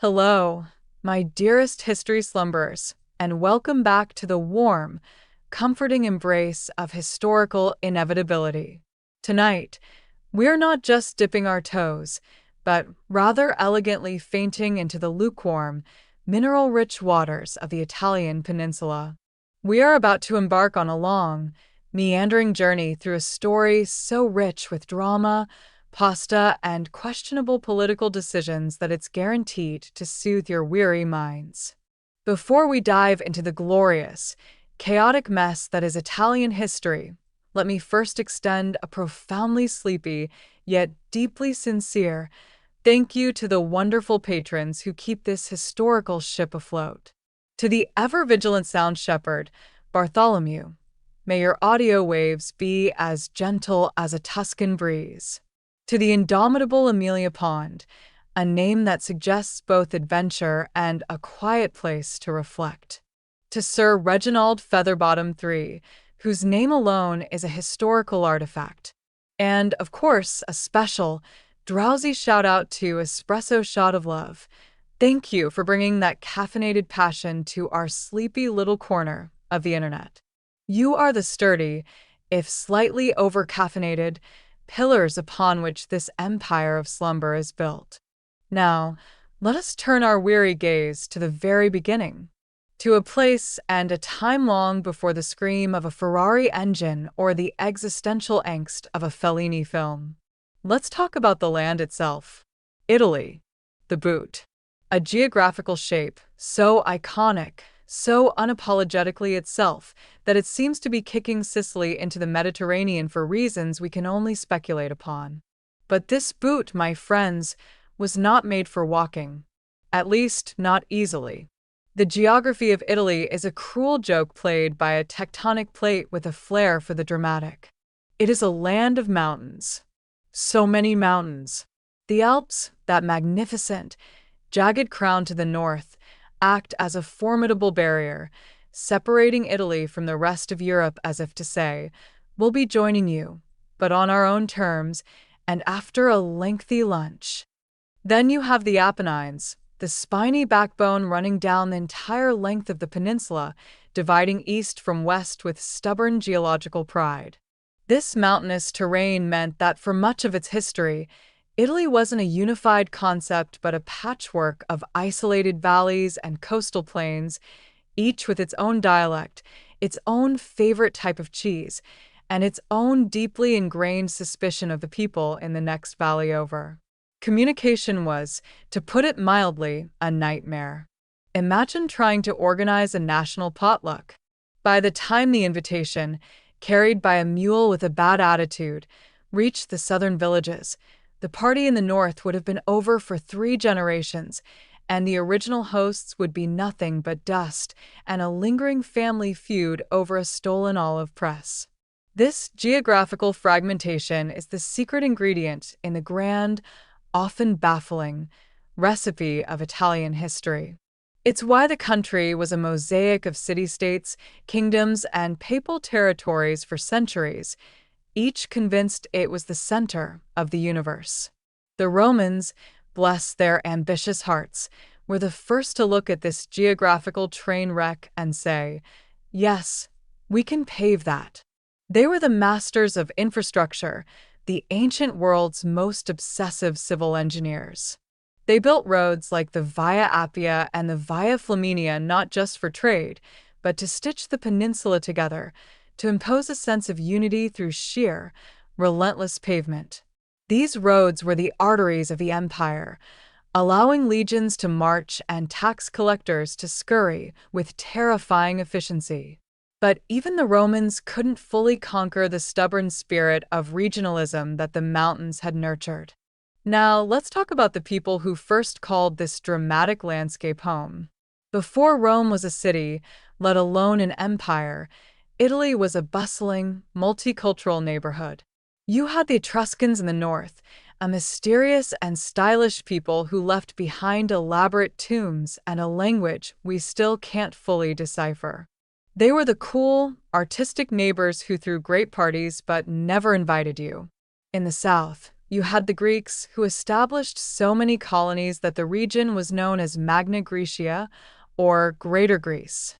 Hello, my dearest history slumberers, and welcome back to the warm, comforting embrace of historical inevitability. Tonight, we're not just dipping our toes, but rather elegantly fainting into the lukewarm, mineral rich waters of the Italian peninsula. We are about to embark on a long, meandering journey through a story so rich with drama, pasta, and questionable political decisions that it's guaranteed to soothe your weary minds. Before we dive into the glorious, chaotic mess that is Italian history, let me first extend a profoundly sleepy, yet deeply sincere, thank you to the wonderful patrons who keep this historical ship afloat. To the ever-vigilant sound shepherd, Bartholomew, may your audio waves be as gentle as a Tuscan breeze. To the indomitable Amelia Pond, a name that suggests both adventure and a quiet place to reflect. To Sir Reginald Featherbottom III, whose name alone is a historical artifact. And, of course, a special, drowsy shout-out to Espresso Shot of Love. Thank you for bringing that caffeinated passion to our sleepy little corner of the internet. You are the sturdy, if slightly over-caffeinated, pillars upon which this empire of slumber is built. Now, let us turn our weary gaze to the very beginning, to a place and a time long before the scream of a Ferrari engine or the existential angst of a Fellini film. Let's talk about the land itself. Italy, the boot. A geographical shape so iconic, so unapologetically itself, that it seems to be kicking Sicily into the Mediterranean for reasons we can only speculate upon. But this boot, my friends, was not made for walking. At least, not easily. The geography of Italy is a cruel joke played by a tectonic plate with a flair for the dramatic. It is a land of mountains. So many mountains. The Alps, that magnificent, jagged crown to the north, act as a formidable barrier, separating Italy from the rest of Europe as if to say, we'll be joining you, but on our own terms, and after a lengthy lunch. Then you have the Apennines, the spiny backbone running down the entire length of the peninsula, dividing east from west with stubborn geological pride. This mountainous terrain meant that for much of its history, Italy wasn't a unified concept but a patchwork of isolated valleys and coastal plains, each with its own dialect, its own favorite type of cheese, and its own deeply ingrained suspicion of the people in the next valley over. Communication was, to put it mildly, a nightmare. Imagine trying to organize a national potluck. By the time the invitation, carried by a mule with a bad attitude, reached the southern villages, the party in the north would have been over for 3 generations, and the original hosts would be nothing but dust and a lingering family feud over a stolen olive press. This geographical fragmentation is the secret ingredient in the grand, often baffling, recipe of Italian history. It's why the country was a mosaic of city-states, kingdoms, and papal territories for centuries, each convinced it was the center of the universe. The Romans, bless their ambitious hearts, were the first to look at this geographical train wreck and say, yes, we can pave that. They were the masters of infrastructure, the ancient world's most obsessive civil engineers. They built roads like the Via Appia and the Via Flaminia not just for trade, but to stitch the peninsula together, to impose a sense of unity through sheer, relentless pavement. These roads were the arteries of the empire, allowing legions to march and tax collectors to scurry with terrifying efficiency. But even the Romans couldn't fully conquer the stubborn spirit of regionalism that the mountains had nurtured. Now, let's talk about the people who first called this dramatic landscape home. Before Rome was a city, let alone an empire, Italy was a bustling, multicultural neighborhood. You had the Etruscans in the north, a mysterious and stylish people who left behind elaborate tombs and a language we still can't fully decipher. They were the cool, artistic neighbors who threw great parties but never invited you. In the south, You had the Greeks, who established so many colonies that the region was known as Magna Graecia, or Greater Greece.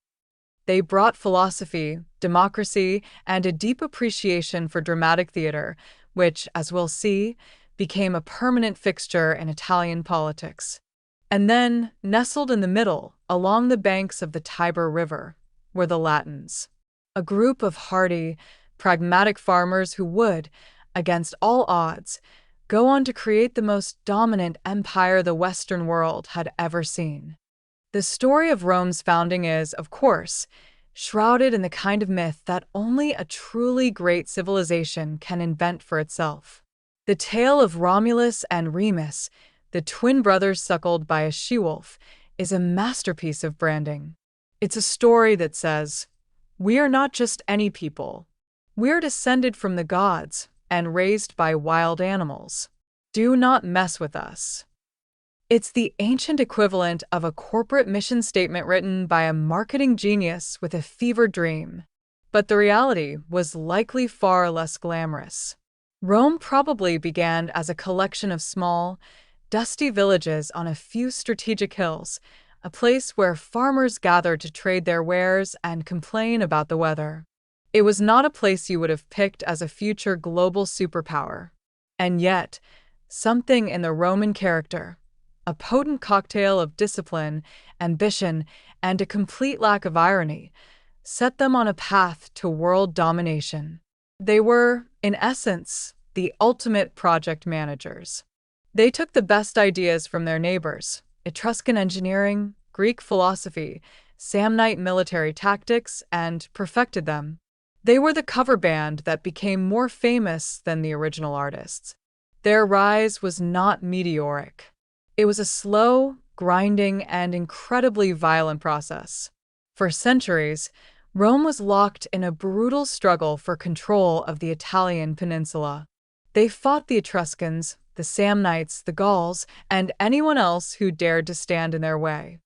They brought philosophy, democracy, and a deep appreciation for dramatic theater, which, as we'll see, became a permanent fixture in Italian politics. And then, nestled in the middle, along the banks of the Tiber River, were the Latins, a group of hardy, pragmatic farmers who would, against all odds, go on to create the most dominant empire the Western world had ever seen. The story of Rome's founding is, of course, shrouded in the kind of myth that only a truly great civilization can invent for itself. The tale of Romulus and Remus, the twin brothers suckled by a she-wolf, is a masterpiece of branding. It's a story that says, we are not just any people. We are descended from the gods and raised by wild animals. Do not mess with us. It's the ancient equivalent of a corporate mission statement written by a marketing genius with a fevered dream. But the reality was likely far less glamorous. Rome probably began as a collection of small, dusty villages on a few strategic hills, a place where farmers gathered to trade their wares and complain about the weather. It was not a place you would have picked as a future global superpower. And yet, something in the Roman character, a potent cocktail of discipline, ambition, and a complete lack of irony, set them on a path to world domination. They were, in essence, the ultimate project managers. They took the best ideas from their neighbors, Etruscan engineering, Greek philosophy, Samnite military tactics, and perfected them. They were the cover band that became more famous than the original artists. Their rise was not meteoric. It was a slow, grinding, and incredibly violent process. For centuries, Rome was locked in a brutal struggle for control of the Italian peninsula. They fought the Etruscans, the Samnites, the Gauls, and anyone else who dared to stand in their way.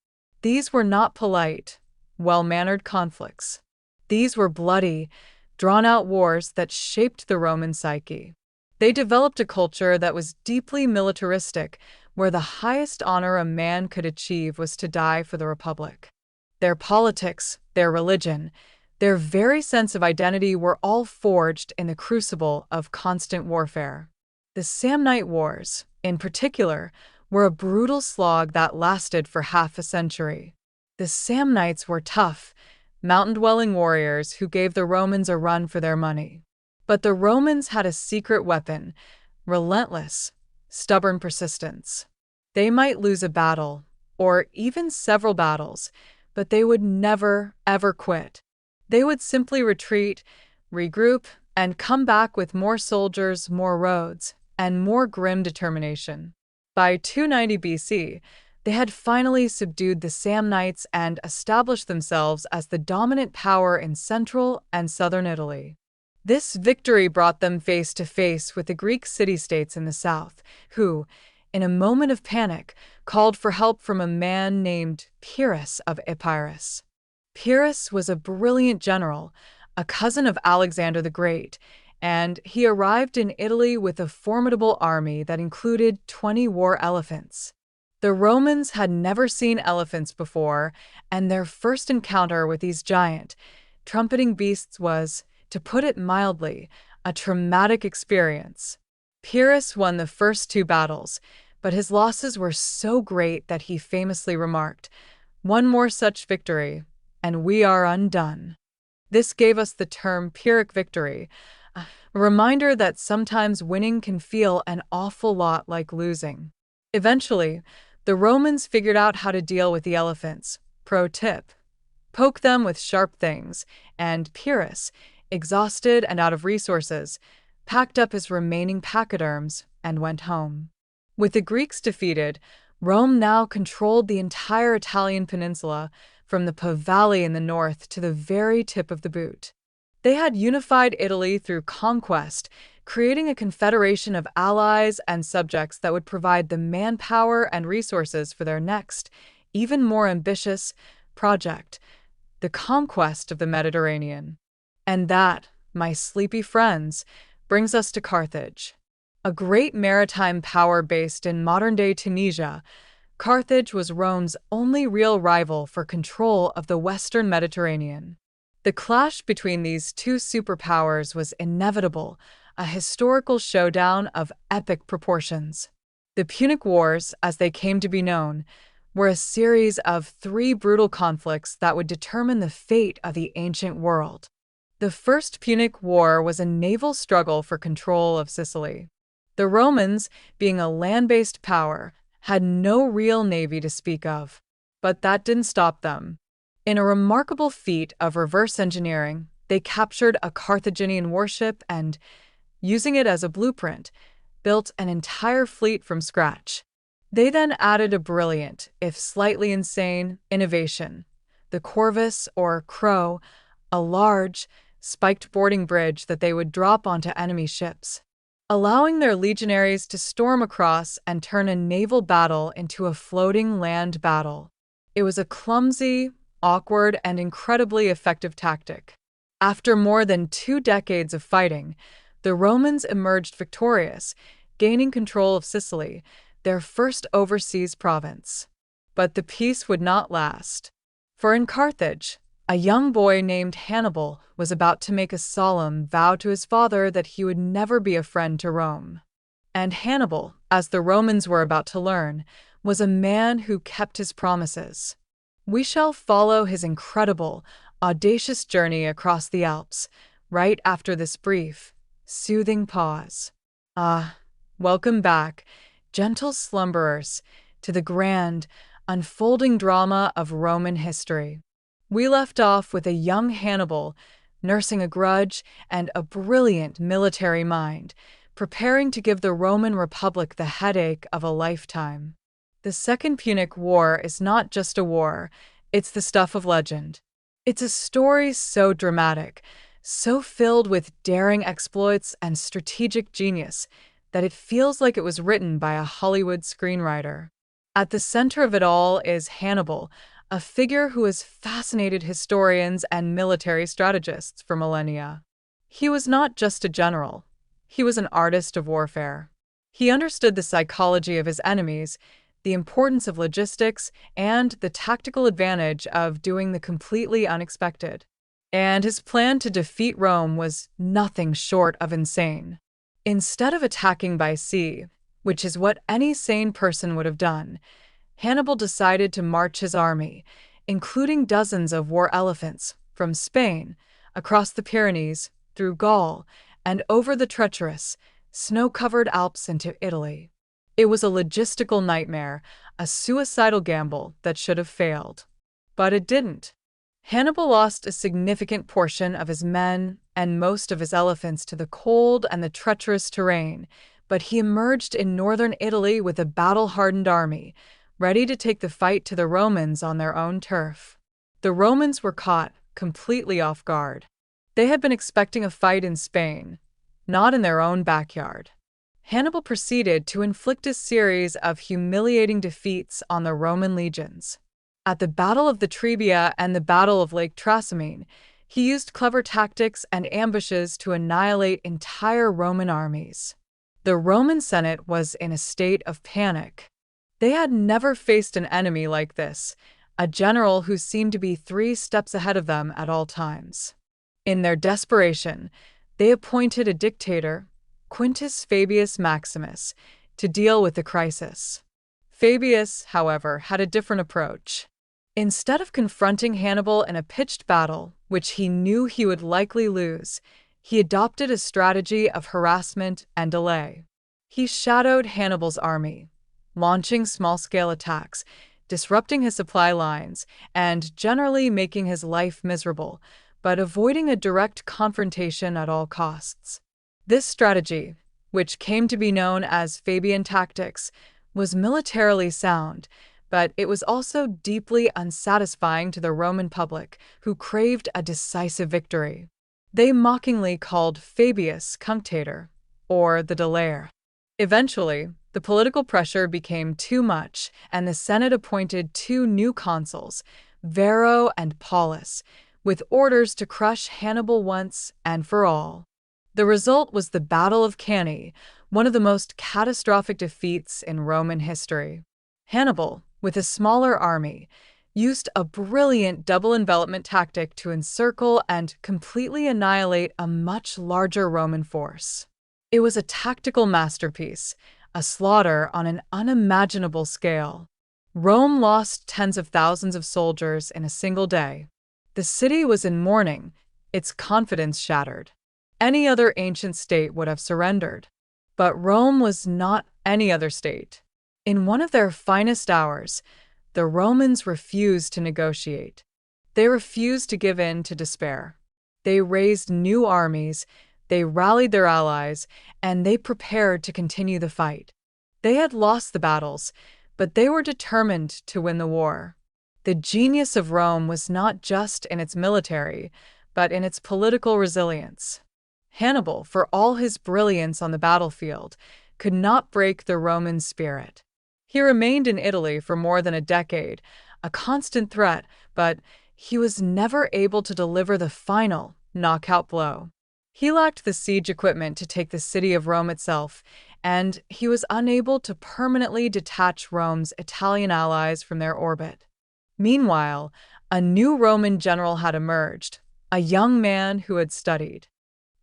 These were not polite, well-mannered conflicts. These were bloody, drawn-out wars that shaped the Roman psyche. They developed a culture that was deeply militaristic, where the highest honor a man could achieve was to die for the Republic. Their politics, their religion, their very sense of identity were all forged in the crucible of constant warfare. The Samnite Wars, in particular, were a brutal slog that lasted for half a century. The Samnites were tough, mountain-dwelling warriors who gave the Romans a run for their money. But the Romans had a secret weapon: relentless, stubborn persistence. They might lose a battle, or even several battles, but they would never, ever quit. They would simply retreat, regroup, and come back with more soldiers, more roads, and more grim determination. By 290 BC, they had finally subdued the Samnites and established themselves as the dominant power in central and southern Italy. This victory brought them face to face with the Greek city-states in the south, who, in a moment of panic, called for help from a man named Pyrrhus of Epirus. Pyrrhus was a brilliant general, a cousin of Alexander the Great, and he arrived in Italy with a formidable army that included 20 war elephants. The Romans had never seen elephants before, and their first encounter with these giant, trumpeting beasts was, to put it mildly, a traumatic experience. Pyrrhus won the first two battles, but his losses were so great that he famously remarked, "One more such victory, and we are undone." This gave us the term Pyrrhic victory, a reminder that sometimes winning can feel an awful lot like losing. Eventually, the Romans figured out how to deal with the elephants. Pro tip: poke them with sharp things, and Pyrrhus, exhausted and out of resources, packed up his remaining pachyderms and went home. With the Greeks defeated, Rome now controlled the entire Italian peninsula, from the Po Valley in the north to the very tip of the boot. They had unified Italy through conquest, creating a confederation of allies and subjects that would provide the manpower and resources for their next, even more ambitious, project: the conquest of the Mediterranean. And that, my sleepy friends, brings us to Carthage. A great maritime power based in modern-day Tunisia, Carthage was Rome's only real rival for control of the Western Mediterranean. The clash between these two superpowers was inevitable, a historical showdown of epic proportions. The Punic Wars, as they came to be known, were a series of three brutal conflicts that would determine the fate of the ancient world. The First Punic War was a naval struggle for control of Sicily. The Romans, being a land-based power, had no real navy to speak of. But that didn't stop them. In a remarkable feat of reverse engineering, they captured a Carthaginian warship and, using it as a blueprint, built an entire fleet from scratch. They then added a brilliant, if slightly insane, innovation: the corvus, or crow, a large, spiked boarding bridge that they would drop onto enemy ships, allowing their legionaries to storm across and turn a naval battle into a floating land battle. It was a clumsy, awkward, and incredibly effective tactic. After more than 2 decades of fighting, the Romans emerged victorious, gaining control of Sicily, their first overseas province. But the peace would not last. For in Carthage, a young boy named Hannibal was about to make a solemn vow to his father that he would never be a friend to Rome. And Hannibal, as the Romans were about to learn, was a man who kept his promises. We shall follow his incredible, audacious journey across the Alps, right after this brief, soothing pause. Welcome back, gentle slumberers, to the grand, unfolding drama of Roman history. We left off with a young Hannibal, nursing a grudge and a brilliant military mind, preparing to give the Roman Republic the headache of a lifetime. The Second Punic War is not just a war, it's the stuff of legend. It's a story so dramatic, so filled with daring exploits and strategic genius, that it feels like it was written by a Hollywood screenwriter. At the center of it all is Hannibal, a figure who has fascinated historians and military strategists for millennia. He was not just a general, he was an artist of warfare. He understood the psychology of his enemies, the importance of logistics, and the tactical advantage of doing the completely unexpected. And his plan to defeat Rome was nothing short of insane. Instead of attacking by sea, which is what any sane person would have done, Hannibal decided to march his army, including dozens of war elephants, from Spain, across the Pyrenees, through Gaul, and over the treacherous, snow-covered Alps into Italy. It was a logistical nightmare, a suicidal gamble that should have failed. But it didn't. Hannibal lost a significant portion of his men and most of his elephants to the cold and the treacherous terrain, but he emerged in northern Italy with a battle-hardened army, ready to take the fight to the Romans on their own turf. The Romans were caught completely off guard. They had been expecting a fight in Spain, not in their own backyard. Hannibal proceeded to inflict a series of humiliating defeats on the Roman legions. At the Battle of the Trebia and the Battle of Lake Trasimene, he used clever tactics and ambushes to annihilate entire Roman armies. The Roman Senate was in a state of panic. They had never faced an enemy like this, a general who seemed to be 3 steps ahead of them at all times. In their desperation, they appointed a dictator, Quintus Fabius Maximus, to deal with the crisis. Fabius, however, had a different approach. Instead of confronting Hannibal in a pitched battle, which he knew he would likely lose, he adopted a strategy of harassment and delay. He shadowed Hannibal's army, launching small-scale attacks, disrupting his supply lines, and generally making his life miserable, but avoiding a direct confrontation at all costs. This strategy, which came to be known as Fabian tactics, was militarily sound, but it was also deeply unsatisfying to the Roman public, who craved a decisive victory. They mockingly called Fabius Cunctator, or the Delayer. Eventually, the political pressure became too much, and the Senate appointed 2 new consuls, Varro and Paulus, with orders to crush Hannibal once and for all. The result was the Battle of Cannae, one of the most catastrophic defeats in Roman history. Hannibal, with a smaller army, used a brilliant double envelopment tactic to encircle and completely annihilate a much larger Roman force. It was a tactical masterpiece, a slaughter on an unimaginable scale. Rome lost tens of thousands of soldiers in a single day. The city was in mourning, its confidence shattered. Any other ancient state would have surrendered. But Rome was not any other state. In one of their finest hours, the Romans refused to negotiate. They refused to give in to despair. They raised new armies, they rallied their allies, and they prepared to continue the fight. They had lost the battles, but they were determined to win the war. The genius of Rome was not just in its military, but in its political resilience. Hannibal, for all his brilliance on the battlefield, could not break the Roman spirit. He remained in Italy for more than a decade, a constant threat, but he was never able to deliver the final knockout blow. He lacked the siege equipment to take the city of Rome itself, and he was unable to permanently detach Rome's Italian allies from their orbit. Meanwhile, a new Roman general had emerged, a young man who had studied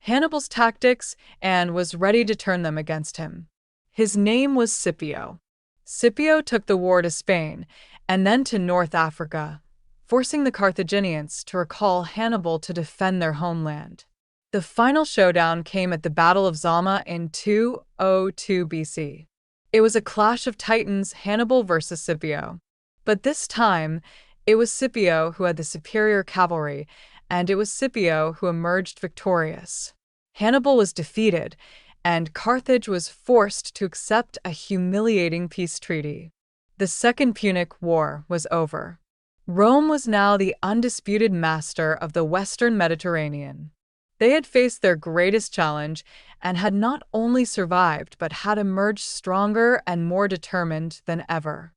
Hannibal's tactics and was ready to turn them against him. His name was Scipio. Scipio took the war to Spain and then to North Africa, forcing the Carthaginians to recall Hannibal to defend their homeland. The final showdown came at the Battle of Zama in 202 BC. It was a clash of titans, Hannibal versus Scipio. But this time, it was Scipio who had the superior cavalry, and it was Scipio who emerged victorious. Hannibal was defeated, and Carthage was forced to accept a humiliating peace treaty. The Second Punic War was over. Rome was now the undisputed master of the Western Mediterranean. They had faced their greatest challenge and had not only survived but had emerged stronger and more determined than ever.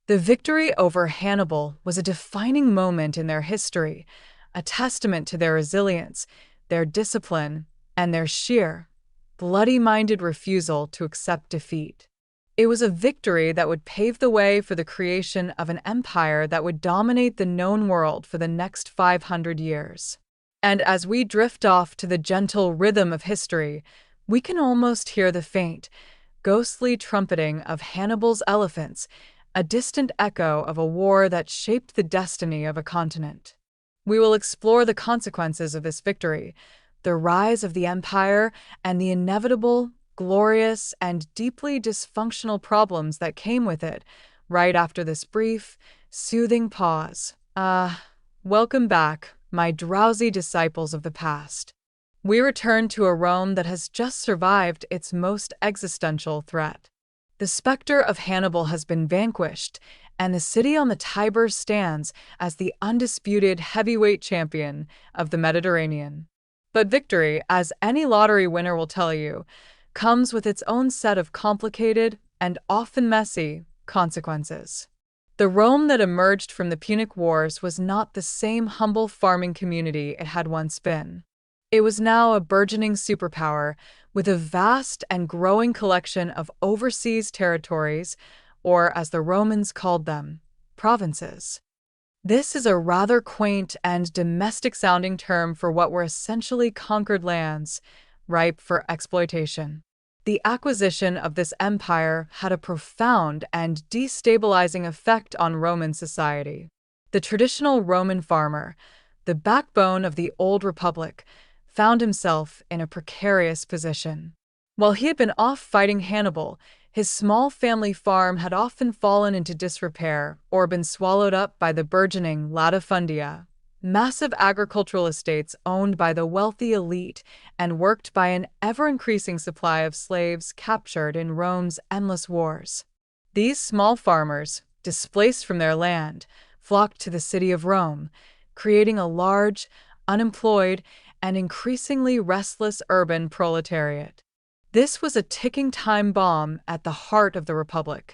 The victory over Hannibal was a defining moment in their history, a testament to their resilience, their discipline, and their sheer, bloody-minded refusal to accept defeat. It was a victory that would pave the way for the creation of an empire that would dominate the known world for the next 500 years. And as we drift off to the gentle rhythm of history, we can almost hear the faint, ghostly trumpeting of Hannibal's elephants, a distant echo of a war that shaped the destiny of a continent. We will explore the consequences of this victory, the rise of the empire, and the inevitable, glorious, and deeply dysfunctional problems that came with it, right after this brief, soothing pause. Welcome back, my drowsy disciples of the past. We return to a Rome that has just survived its most existential threat. The specter of Hannibal has been vanquished, and the city on the Tiber stands as the undisputed heavyweight champion of the Mediterranean. But victory, as any lottery winner will tell you, comes with its own set of complicated and often messy consequences. The Rome that emerged from the Punic Wars was not the same humble farming community it had once been. It was now a burgeoning superpower with a vast and growing collection of overseas territories, or as the Romans called them, provinces. This is a rather quaint and domestic-sounding term for what were essentially conquered lands, ripe for exploitation. The acquisition of this empire had a profound and destabilizing effect on Roman society. The traditional Roman farmer, the backbone of the old republic, found himself in a precarious position. While he had been off fighting Hannibal, his small family farm had often fallen into disrepair or been swallowed up by the burgeoning latifundia, massive agricultural estates owned by the wealthy elite and worked by an ever-increasing supply of slaves captured in Rome's endless wars. These small farmers, displaced from their land, flocked to the city of Rome, creating a large, unemployed, and increasingly restless urban proletariat. This was a ticking time bomb at the heart of the Republic.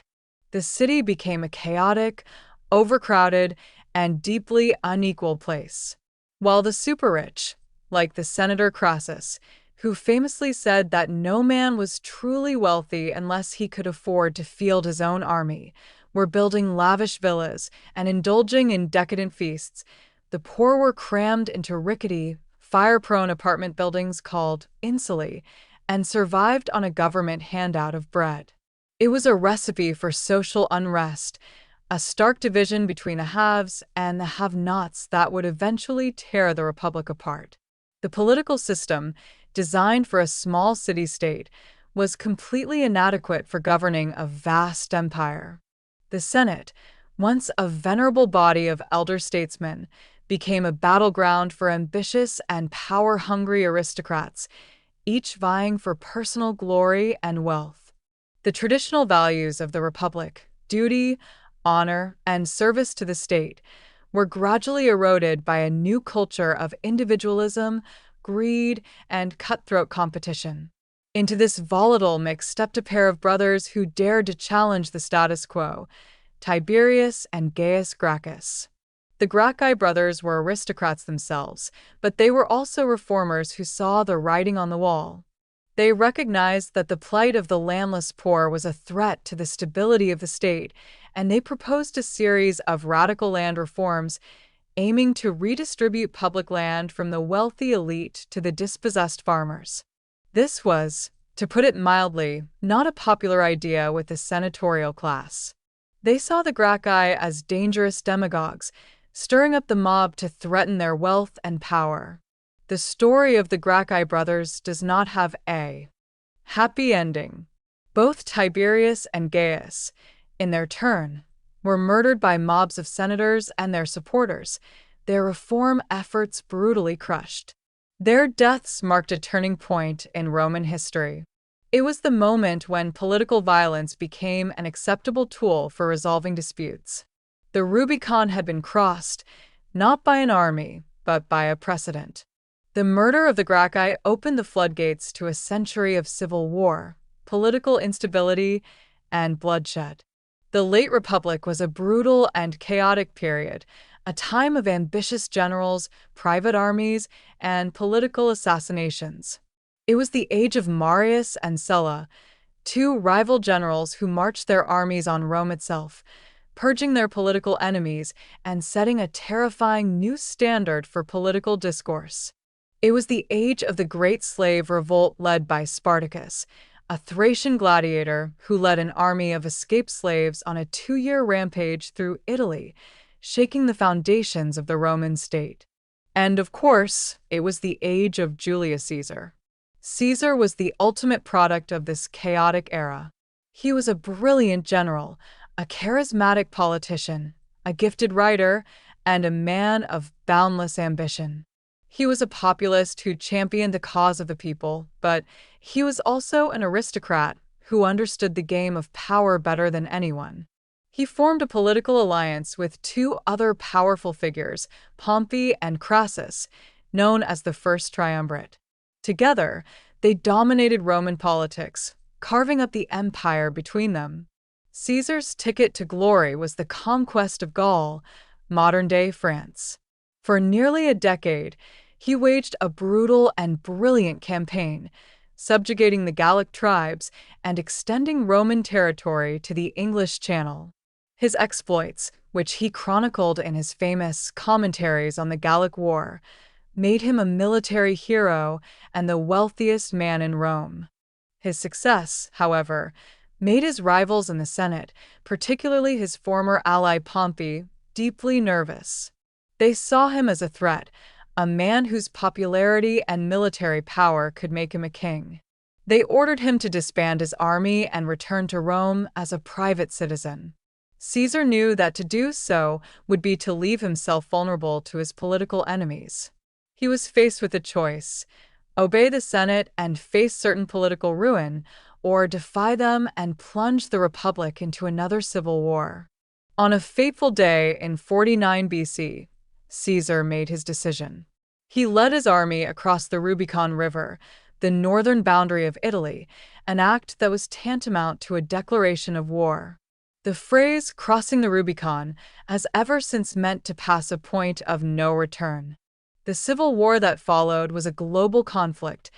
The city became a chaotic, overcrowded, and deeply unequal place. While the super-rich, like the Senator Crassus, who famously said that no man was truly wealthy unless he could afford to field his own army, were building lavish villas and indulging in decadent feasts. The poor were crammed into rickety, fire-prone apartment buildings called insulae and survived on a government handout of bread. It was a recipe for social unrest, a stark division between the haves and the have-nots that would eventually tear the republic apart. The political system, designed for a small city-state, was completely inadequate for governing a vast empire. The Senate, once a venerable body of elder statesmen, became a battleground for ambitious and power-hungry aristocrats, each vying for personal glory and wealth. The traditional values of the republic, duty, honor, and service to the state, were gradually eroded by a new culture of individualism, greed, and cutthroat competition. Into this volatile mix stepped a pair of brothers who dared to challenge the status quo, Tiberius and Gaius Gracchus. The Gracchi brothers were aristocrats themselves, but they were also reformers who saw the writing on the wall. They recognized that the plight of the landless poor was a threat to the stability of the state, and they proposed a series of radical land reforms aiming to redistribute public land from the wealthy elite to the dispossessed farmers. This was, to put it mildly, not a popular idea with the senatorial class. They saw the Gracchi as dangerous demagogues, stirring up the mob to threaten their wealth and power. The story of the Gracchi brothers does not have a happy ending. Both Tiberius and Gaius, in their turn, were murdered by mobs of senators and their supporters, their reform efforts brutally crushed. Their deaths marked a turning point in Roman history. It was the moment when political violence became an acceptable tool for resolving disputes. The Rubicon had been crossed, not by an army, but by a precedent. The murder of the Gracchi opened the floodgates to a century of civil war, political instability, and bloodshed. The late Republic was a brutal and chaotic period, a time of ambitious generals, private armies, and political assassinations. It was the age of Marius and Sulla, two rival generals who marched their armies on Rome itself, purging their political enemies and setting a terrifying new standard for political discourse. It was the age of the Great Slave Revolt led by Spartacus, a Thracian gladiator who led an army of escaped slaves on a 2-year rampage through Italy, shaking the foundations of the Roman state. And of course, it was the age of Julius Caesar. Caesar was the ultimate product of this chaotic era. He was a brilliant general, a charismatic politician, a gifted writer, and a man of boundless ambition. He was a populist who championed the cause of the people, but he was also an aristocrat who understood the game of power better than anyone. He formed a political alliance with two other powerful figures, Pompey and Crassus, known as the First Triumvirate. Together, they dominated Roman politics, carving up the empire between them. Caesar's ticket to glory was the conquest of Gaul, modern-day France. For nearly a decade, he waged a brutal and brilliant campaign, subjugating the Gallic tribes and extending Roman territory to the English Channel. His exploits, which he chronicled in his famous Commentaries on the Gallic War, made him a military hero and the wealthiest man in Rome. His success, however, made his rivals in the Senate, particularly his former ally Pompey, deeply nervous. They saw him as a threat, a man whose popularity and military power could make him a king. They ordered him to disband his army and return to Rome as a private citizen. Caesar knew that to do so would be to leave himself vulnerable to his political enemies. He was faced with a choice: obey the Senate and face certain political ruin, or defy them and plunge the Republic into another civil war. On a fateful day in 49 BC, Caesar made his decision. He led his army across the Rubicon River, the northern boundary of Italy, an act that was tantamount to a declaration of war. The phrase "crossing the Rubicon" has ever since meant to pass a point of no return. The civil war that followed was a global conflict,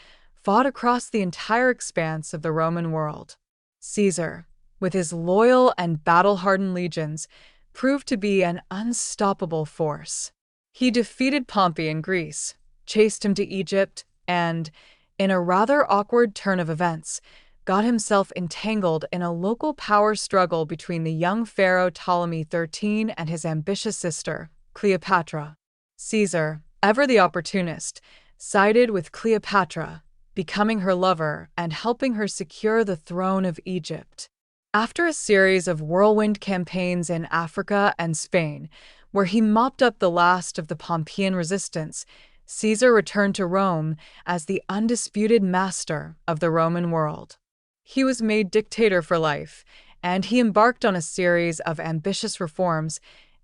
fought across the entire expanse of the Roman world. Caesar, with his loyal and battle-hardened legions, proved to be an unstoppable force. He defeated Pompey in Greece, chased him to Egypt, and, in a rather awkward turn of events, got himself entangled in a local power struggle between the young pharaoh Ptolemy XIII and his ambitious sister, Cleopatra. Caesar, ever the opportunist, sided with Cleopatra, becoming her lover and helping her secure the throne of Egypt. After a series of whirlwind campaigns in Africa and Spain, where he mopped up the last of the Pompeian resistance, Caesar returned to Rome as the undisputed master of the Roman world. He was made dictator for life, and he embarked on a series of ambitious reforms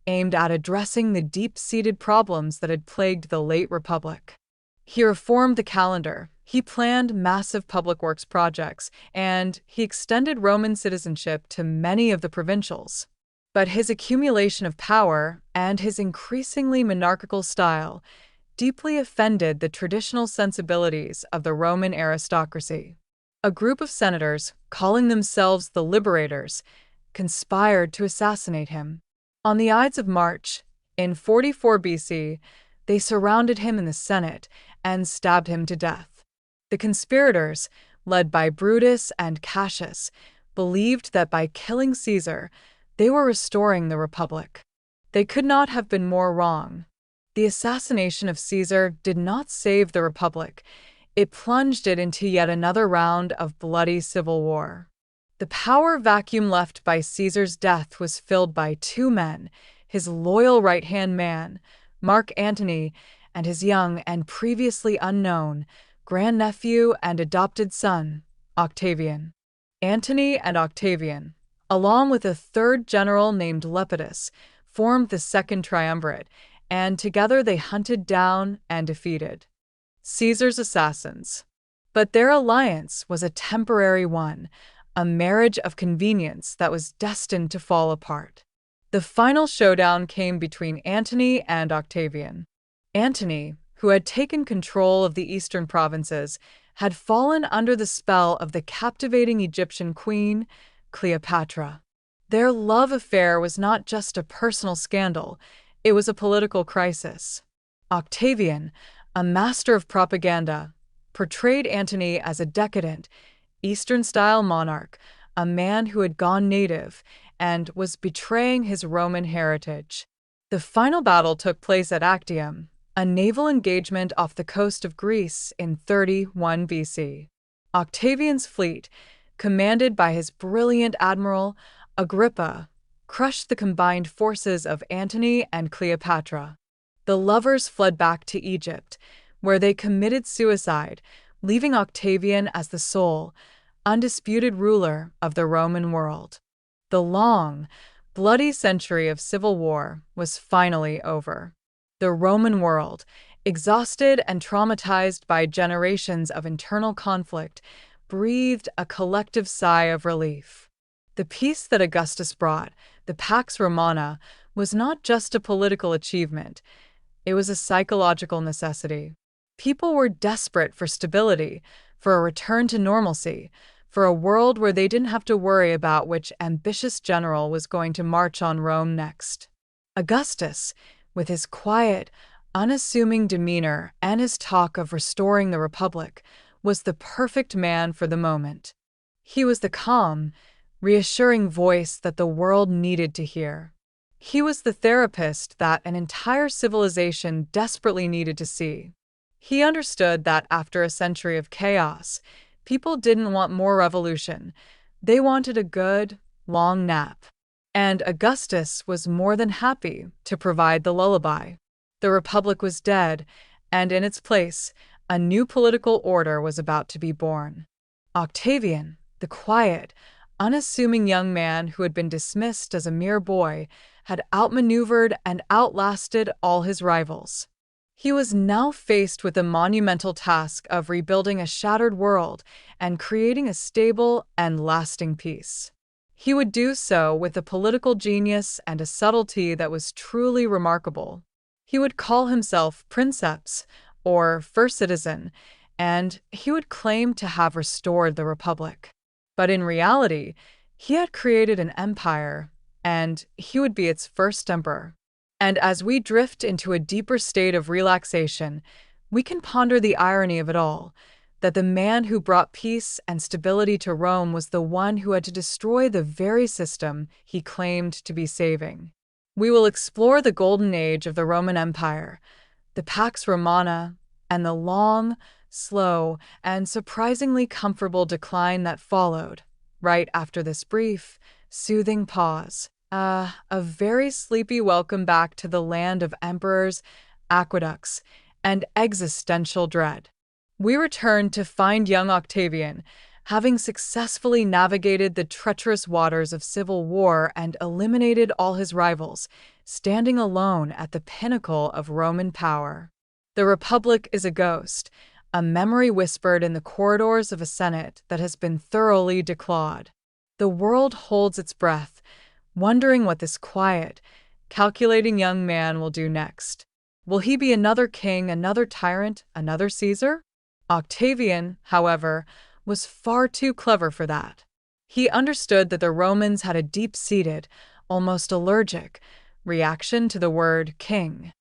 aimed at addressing the deep-seated problems that had plagued the late Republic. He reformed the calendar, he planned massive public works projects, and he extended Roman citizenship to many of the provincials. But his accumulation of power and his increasingly monarchical style deeply offended the traditional sensibilities of the Roman aristocracy. A group of senators, calling themselves the Liberators, conspired to assassinate him. On the Ides of March, in 44 BC, they surrounded him in the Senate and stabbed him to death. The conspirators, led by Brutus and Cassius, believed that by killing Caesar, they were restoring the Republic. They could not have been more wrong. The assassination of Caesar did not save the Republic. It plunged it into yet another round of bloody civil war. The power vacuum left by Caesar's death was filled by two men, his loyal right-hand man, Mark Antony, and his young and previously unknown grandnephew and adopted son, Octavian. Antony and Octavian, along with a third general named Lepidus, formed the Second Triumvirate, and together they hunted down and defeated Caesar's assassins. But their alliance was a temporary one, a marriage of convenience that was destined to fall apart. The final showdown came between Antony and Octavian. Antony, who had taken control of the eastern provinces, had fallen under the spell of the captivating Egyptian queen, Cleopatra. Their love affair was not just a personal scandal, it was a political crisis. Octavian, a master of propaganda, portrayed Antony as a decadent, Eastern-style monarch, a man who had gone native and was betraying his Roman heritage. The final battle took place at Actium, a naval engagement off the coast of Greece in 31 BC. Octavian's fleet, commanded by his brilliant admiral, Agrippa, crushed the combined forces of Antony and Cleopatra. The lovers fled back to Egypt, where they committed suicide, leaving Octavian as the sole, undisputed ruler of the Roman world. The long, bloody century of civil war was finally over. The Roman world, exhausted and traumatized by generations of internal conflict, breathed a collective sigh of relief. The peace that Augustus brought, the Pax Romana, was not just a political achievement, it was a psychological necessity. People were desperate for stability, for a return to normalcy, for a world where they didn't have to worry about which ambitious general was going to march on Rome next. Augustus, with his quiet, unassuming demeanor and his talk of restoring the Republic, was the perfect man for the moment. He was the calm, reassuring voice that the world needed to hear. He was the therapist that an entire civilization desperately needed to see. He understood that after a century of chaos, people didn't want more revolution. They wanted a good, long nap. And Augustus was more than happy to provide the lullaby. The Republic was dead, and in its place, a new political order was about to be born. Octavian, the quiet, unassuming young man who had been dismissed as a mere boy, had outmaneuvered and outlasted all his rivals. He was now faced with the monumental task of rebuilding a shattered world and creating a stable and lasting peace. He would do so with a political genius and a subtlety that was truly remarkable. He would call himself princeps, or first citizen, and he would claim to have restored the Republic. But in reality, he had created an empire, and he would be its first emperor. And as we drift into a deeper state of relaxation, we can ponder the irony of it all, that the man who brought peace and stability to Rome was the one who had to destroy the very system he claimed to be saving. We will explore the golden age of the Roman Empire, the Pax Romana, and the long, slow, and surprisingly comfortable decline that followed, right after this brief, soothing pause. A very sleepy welcome back to the land of emperors, aqueducts, and existential dread. We return to find young Octavian, having successfully navigated the treacherous waters of civil war and eliminated all his rivals, standing alone at the pinnacle of Roman power. The Republic is a ghost, a memory whispered in the corridors of a Senate that has been thoroughly declawed. The world holds its breath, wondering what this quiet, calculating young man will do next. Will he be another king, another tyrant, another Caesar? Octavian, however, was far too clever for that. He understood that the Romans had a deep-seated, almost allergic, reaction to the word king.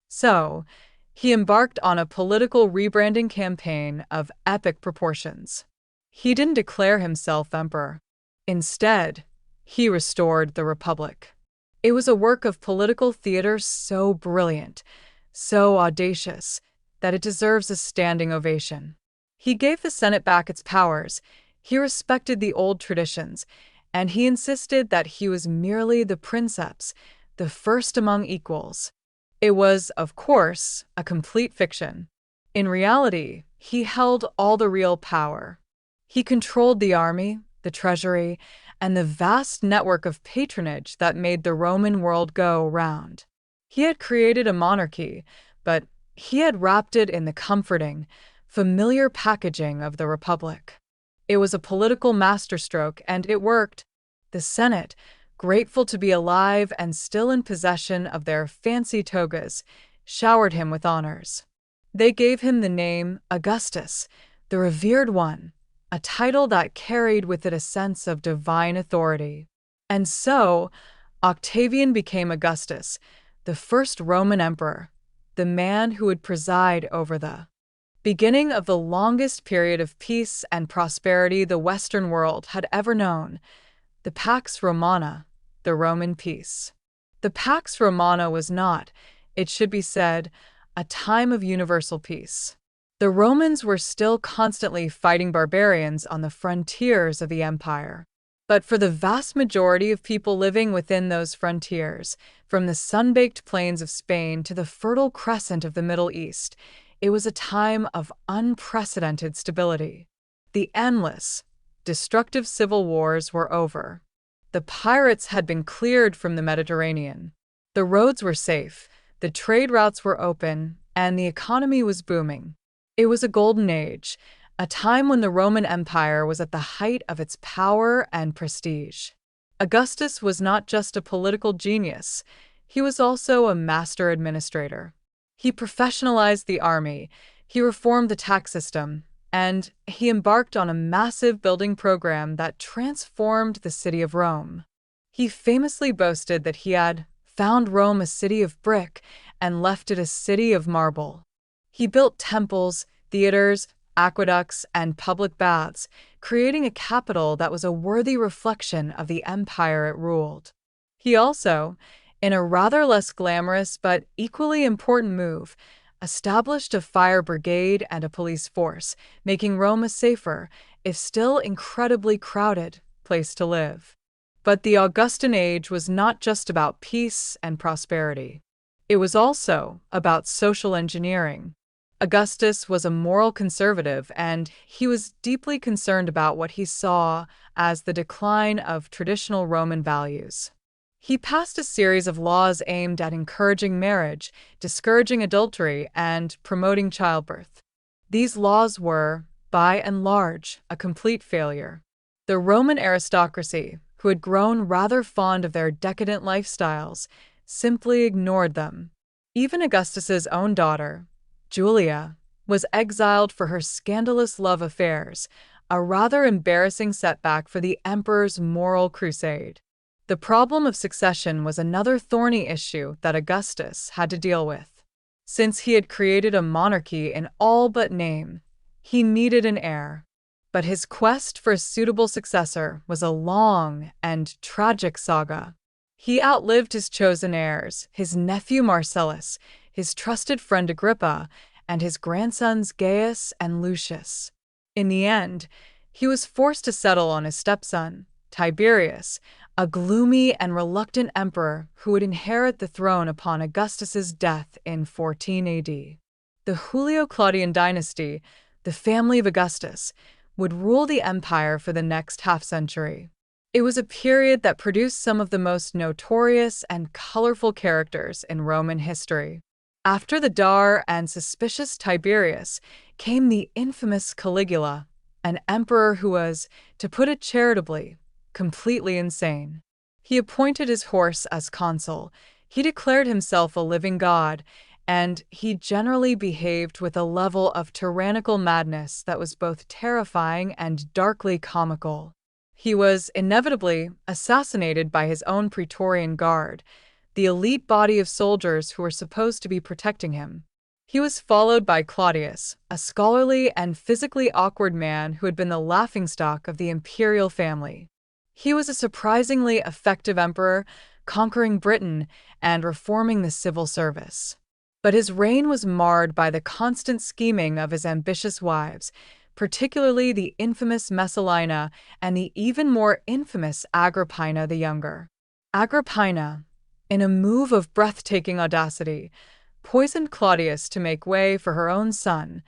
So, he embarked on a political rebranding campaign of epic proportions. He didn't declare himself emperor. Instead, he restored the Republic. It was a work of political theater so brilliant, so audacious, that it deserves a standing ovation. He gave the Senate back its powers, he respected the old traditions, and he insisted that he was merely the princeps, the first among equals. It was, of course, a complete fiction. In reality, he held all the real power. He controlled the army, the treasury, and the vast network of patronage that made the Roman world go round. He had created a monarchy, but he had wrapped it in the comforting, familiar packaging of the Republic. It was a political masterstroke, and it worked. The Senate, grateful to be alive and still in possession of their fancy togas, showered him with honors. They gave him the name Augustus, the revered one, a title that carried with it a sense of divine authority. And so, Octavian became Augustus, the first Roman emperor, the man who would preside over the beginning of the longest period of peace and prosperity the Western world had ever known, the Pax Romana, the Roman peace. The Pax Romana was not, it should be said, a time of universal peace. The Romans were still constantly fighting barbarians on the frontiers of the empire. But for the vast majority of people living within those frontiers, from the sun-baked plains of Spain to the fertile crescent of the Middle East, it was a time of unprecedented stability. The endless, destructive civil wars were over. The pirates had been cleared from the Mediterranean. The roads were safe, the trade routes were open, and the economy was booming. It was a golden age, a time when the Roman Empire was at the height of its power and prestige. Augustus was not just a political genius, he was also a master administrator. He professionalized the army, he reformed the tax system, and he embarked on a massive building program that transformed the city of Rome. He famously boasted that he had found Rome a city of brick and left it a city of marble. He built temples, theaters, aqueducts, and public baths, creating a capital that was a worthy reflection of the empire it ruled. He also, in a rather less glamorous but equally important move, established a fire brigade and a police force, making Rome a safer, if still incredibly crowded, place to live. But the Augustan age was not just about peace and prosperity. It was also about social engineering. Augustus was a moral conservative, and he was deeply concerned about what he saw as the decline of traditional Roman values. He passed a series of laws aimed at encouraging marriage, discouraging adultery, and promoting childbirth. These laws were, by and large, a complete failure. The Roman aristocracy, who had grown rather fond of their decadent lifestyles, simply ignored them. Even Augustus's own daughter, Julia, was exiled for her scandalous love affairs, a rather embarrassing setback for the emperor's moral crusade. The problem of succession was another thorny issue that Augustus had to deal with. Since he had created a monarchy in all but name, he needed an heir. But his quest for a suitable successor was a long and tragic saga. He outlived his chosen heirs, his nephew Marcellus, his trusted friend Agrippa, and his grandsons Gaius and Lucius. In the end, he was forced to settle on his stepson, Tiberius, a gloomy and reluctant emperor who would inherit the throne upon Augustus's death in 14 AD. The Julio-Claudian dynasty, the family of Augustus, would rule the empire for the next half-century. It was a period that produced some of the most notorious and colorful characters in Roman history. After the dour and suspicious Tiberius came the infamous Caligula, an emperor who was, to put it charitably, completely insane. He appointed his horse as consul, he declared himself a living god, and he generally behaved with a level of tyrannical madness that was both terrifying and darkly comical. He was inevitably assassinated by his own Praetorian Guard, the elite body of soldiers who were supposed to be protecting him. He was followed by Claudius, a scholarly and physically awkward man who had been the laughingstock of the imperial family. He was a surprisingly effective emperor, conquering Britain and reforming the civil service. But his reign was marred by the constant scheming of his ambitious wives, particularly the infamous Messalina and the even more infamous Agrippina the Younger. Agrippina, in a move of breathtaking audacity, poisoned Claudius to make way for her own son,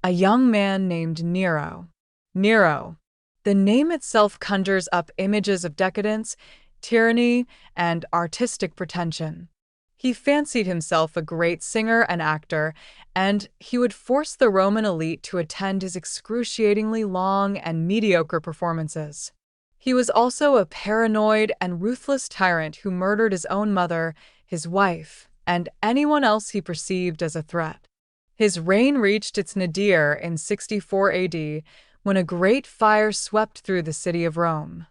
a young man named Nero. Nero. The name itself conjures up images of decadence, tyranny, and artistic pretension. He fancied himself a great singer and actor, and he would force the Roman elite to attend his excruciatingly long and mediocre performances. He was also a paranoid and ruthless tyrant who murdered his own mother, his wife, and anyone else he perceived as a threat. His reign reached its nadir in 64 AD, when a great fire swept through the city of Rome.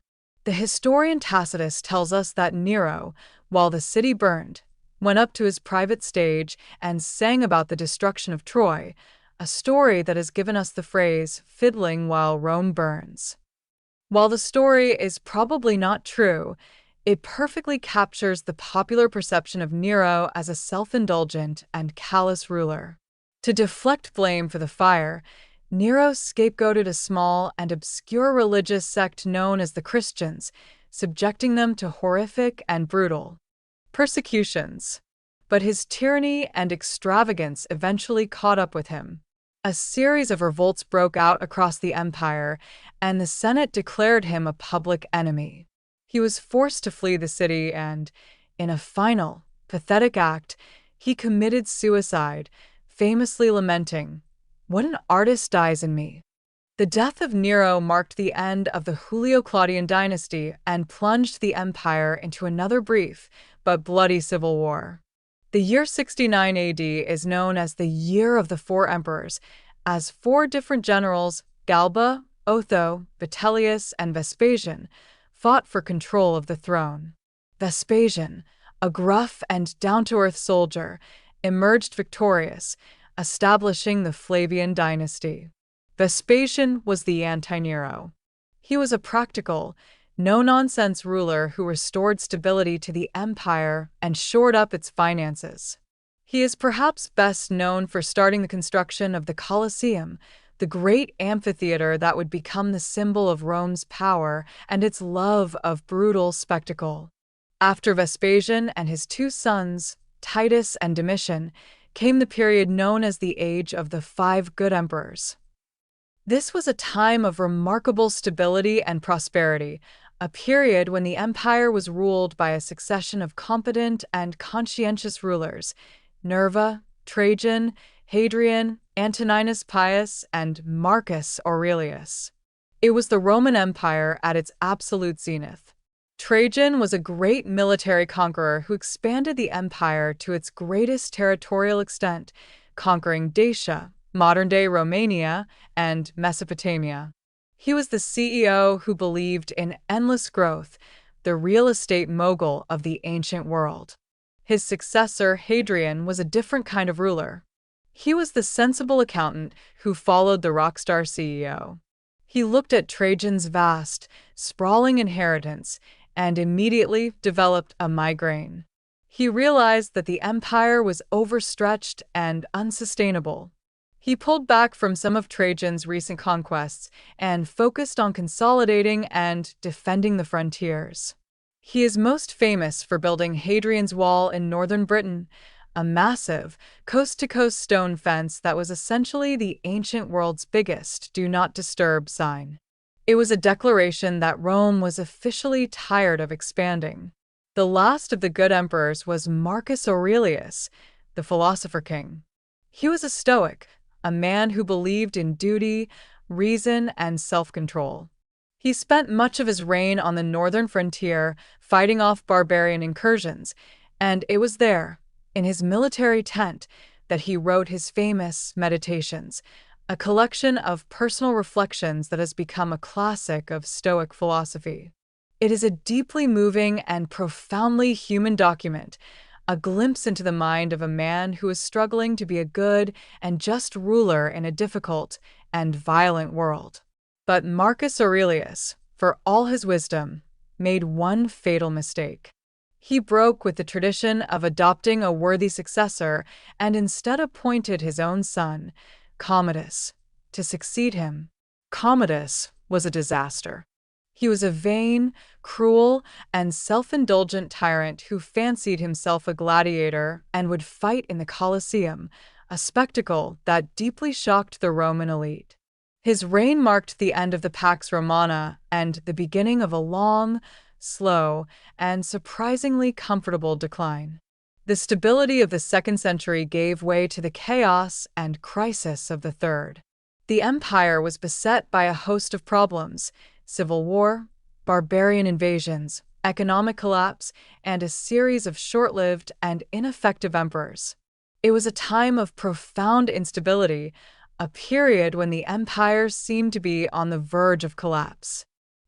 The historian Tacitus tells us that Nero, while the city burned, went up to his private stage and sang about the destruction of Troy, a story that has given us the phrase, fiddling while Rome burns. While the story is probably not true, it perfectly captures the popular perception of Nero as a self-indulgent and callous ruler. To deflect blame for the fire, Nero scapegoated a small and obscure religious sect known as the Christians, subjecting them to horrific and brutal persecutions. But his tyranny and extravagance eventually caught up with him. A series of revolts broke out across the empire, and the Senate declared him a public enemy. He was forced to flee the city and, in a final, pathetic act, he committed suicide, famously lamenting, "What an artist dies in me." The death of Nero marked the end of the Julio-Claudian dynasty and plunged the empire into another brief but bloody civil war. The year 69 AD is known as the Year of the Four Emperors, as four different generals, Galba, Otho, Vitellius, and Vespasian, fought for control of the throne. Vespasian, a gruff and down-to-earth soldier, emerged victorious, establishing the Flavian dynasty. Vespasian was the anti-Nero. He was a practical, no-nonsense ruler who restored stability to the empire and shored up its finances. He is perhaps best known for starting the construction of the Colosseum, the great amphitheater that would become the symbol of Rome's power and its love of brutal spectacle. After Vespasian and his two sons, Titus and Domitian, came the period known as the Age of the Five Good Emperors. This was a time of remarkable stability and prosperity, a period when the empire was ruled by a succession of competent and conscientious rulers: Nerva, Trajan, Hadrian, Antoninus Pius, and Marcus Aurelius. It was the Roman Empire at its absolute zenith. Trajan was a great military conqueror who expanded the empire to its greatest territorial extent, conquering Dacia, modern-day Romania, and Mesopotamia. He was the CEO who believed in endless growth, the real estate mogul of the ancient world. His successor, Hadrian, was a different kind of ruler. He was the sensible accountant who followed the rockstar CEO. He looked at Trajan's vast, sprawling inheritance and immediately developed a migraine. He realized that the empire was overstretched and unsustainable. He pulled back from some of Trajan's recent conquests and focused on consolidating and defending the frontiers. He is most famous for building Hadrian's Wall in northern Britain, a massive, coast-to-coast stone fence that was essentially the ancient world's biggest "Do Not Disturb" sign. It was a declaration that Rome was officially tired of expanding. The last of the good emperors was Marcus Aurelius, the philosopher king. He was a Stoic, a man who believed in duty, reason, and self-control. He spent much of his reign on the northern frontier, fighting off barbarian incursions, and it was there, in his military tent, that he wrote his famous Meditations, a collection of personal reflections that has become a classic of Stoic philosophy. It is a deeply moving and profoundly human document, a glimpse into the mind of a man who is struggling to be a good and just ruler in a difficult and violent world. But Marcus Aurelius, for all his wisdom, made one fatal mistake. He broke with the tradition of adopting a worthy successor and instead appointed his own son, Commodus, to succeed him. Commodus was a disaster. He was a vain, cruel, and self-indulgent tyrant who fancied himself a gladiator and would fight in the Colosseum, a spectacle that deeply shocked the Roman elite. His reign marked the end of the Pax Romana and the beginning of a long, slow, and surprisingly comfortable decline. The stability of the 2nd century gave way to the chaos and crisis of the 3rd. The empire was beset by a host of problems: civil war, barbarian invasions, economic collapse, and a series of short-lived and ineffective emperors. It was a time of profound instability, a period when the empire seemed to be on the verge of collapse.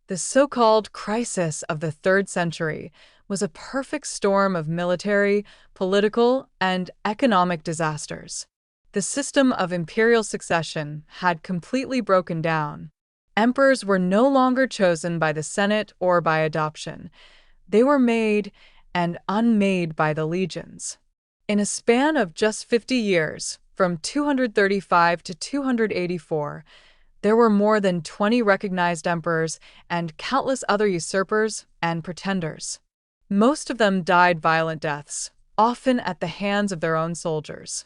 The so-called crisis of the 3rd century was a perfect storm of military, political, and economic disasters. The system of imperial succession had completely broken down. Emperors were no longer chosen by the Senate or by adoption. They were made and unmade by the legions. In a span of just 50 years, from 235 to 284, there were more than 20 recognized emperors and countless other usurpers and pretenders. Most of them died violent deaths, often at the hands of their own soldiers.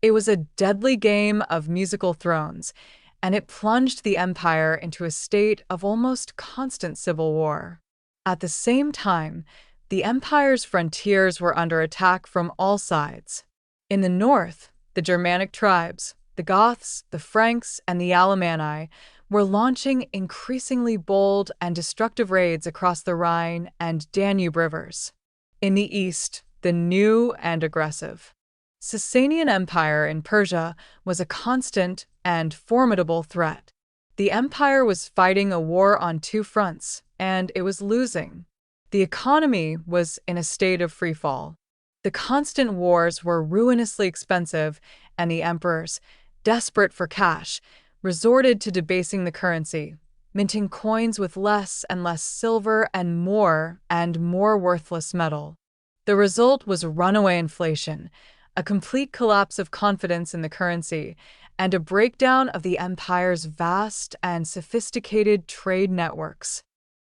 It was a deadly game of musical thrones, and it plunged the empire into a state of almost constant civil war. At the same time, the empire's frontiers were under attack from all sides. In the north, the Germanic tribes, the Goths, the Franks, and the Alemanni, were launching increasingly bold and destructive raids across the Rhine and Danube rivers. In the east, the new and aggressive Sasanian Empire in Persia was a constant and formidable threat. The empire was fighting a war on two fronts, and it was losing. The economy was in a state of freefall. The constant wars were ruinously expensive, and the emperors, desperate for cash, resorted to debasing the currency, minting coins with less and less silver and more worthless metal. The result was runaway inflation, a complete collapse of confidence in the currency, and a breakdown of the empire's vast and sophisticated trade networks.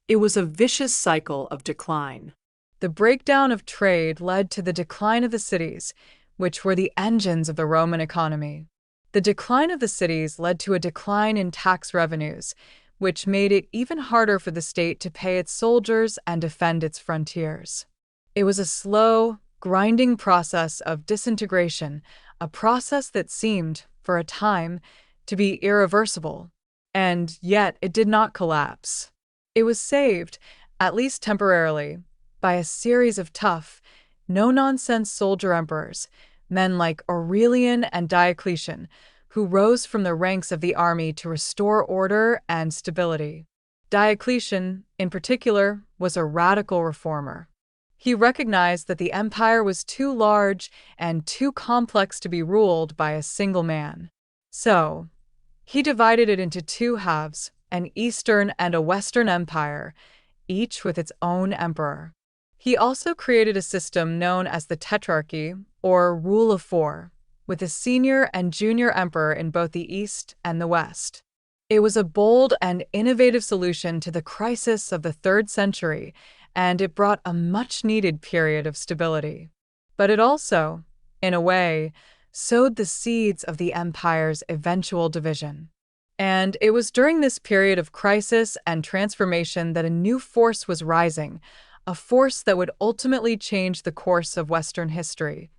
It was a vicious cycle of decline. The breakdown of trade led to the decline of the cities, which were the engines of the Roman economy. The decline of the cities led to a decline in tax revenues, which made it even harder for the state to pay its soldiers and defend its frontiers. It was a slow, grinding process of disintegration, a process that seemed, for a time, to be irreversible. And yet it did not collapse. It was saved, at least temporarily, by a series of tough, no-nonsense soldier emperors, men like Aurelian and Diocletian, who rose from the ranks of the army to restore order and stability. Diocletian, in particular, was a radical reformer. He recognized that the empire was too large and too complex to be ruled by a single man. So, he divided it into two halves, an Eastern and a Western empire, each with its own emperor. He also created a system known as the tetrarchy, or rule of four, with a senior and junior emperor in both the East and the West. It was a bold and innovative solution to the crisis of the 3rd century, and it brought a much-needed period of stability. But it also, in a way, sowed the seeds of the empire's eventual division. And it was during this period of crisis and transformation that a new force was rising, a force that would ultimately change the course of Western history: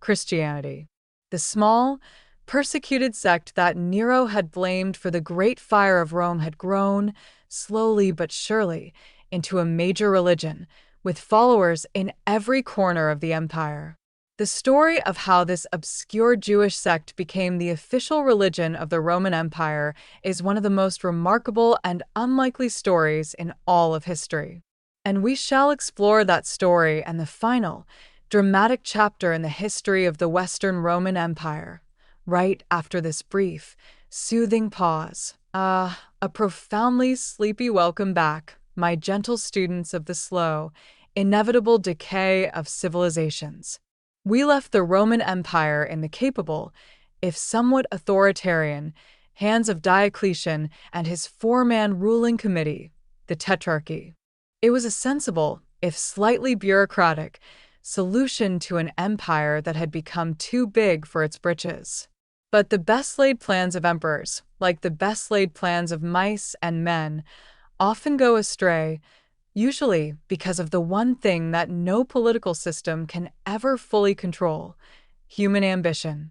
Christianity. The small, persecuted sect that Nero had blamed for the Great Fire of Rome had grown, slowly but surely, into a major religion, with followers in every corner of the empire. The story of how this obscure Jewish sect became the official religion of the Roman Empire is one of the most remarkable and unlikely stories in all of history. And we shall explore that story and the final, dramatic chapter in the history of the Western Roman Empire, right after this brief, soothing pause. A profoundly sleepy welcome back, my gentle students of the slow, inevitable decay of civilizations. We left the Roman Empire in the capable, if somewhat authoritarian, hands of Diocletian and his four-man ruling committee, the Tetrarchy. It was a sensible, if slightly bureaucratic, solution to an empire that had become too big for its britches. But the best-laid plans of emperors, like the best-laid plans of mice and men, often go astray, usually because of the one thing that no political system can ever fully control: human ambition.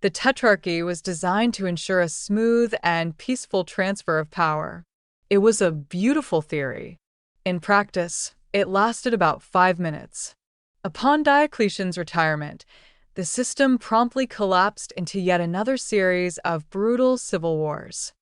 The Tetrarchy was designed to ensure a smooth and peaceful transfer of power. It was a beautiful theory. In practice, it lasted about 5 minutes. Upon Diocletian's retirement, the system promptly collapsed into yet another series of brutal civil wars.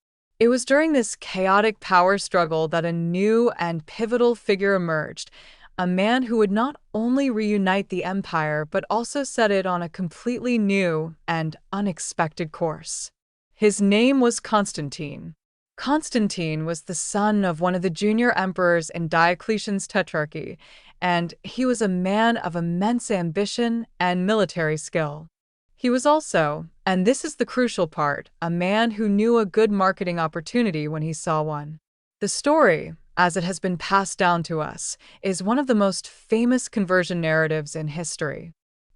It was during this chaotic power struggle that a new and pivotal figure emerged, a man who would not only reunite the empire but also set it on a completely new and unexpected course. His name was Constantine. Constantine was the son of one of the junior emperors in Diocletian's Tetrarchy, and he was a man of immense ambition and military skill. He was also, and this is the crucial part, a man who knew a good marketing opportunity when he saw one. The story, as it has been passed down to us, is one of the most famous conversion narratives in history.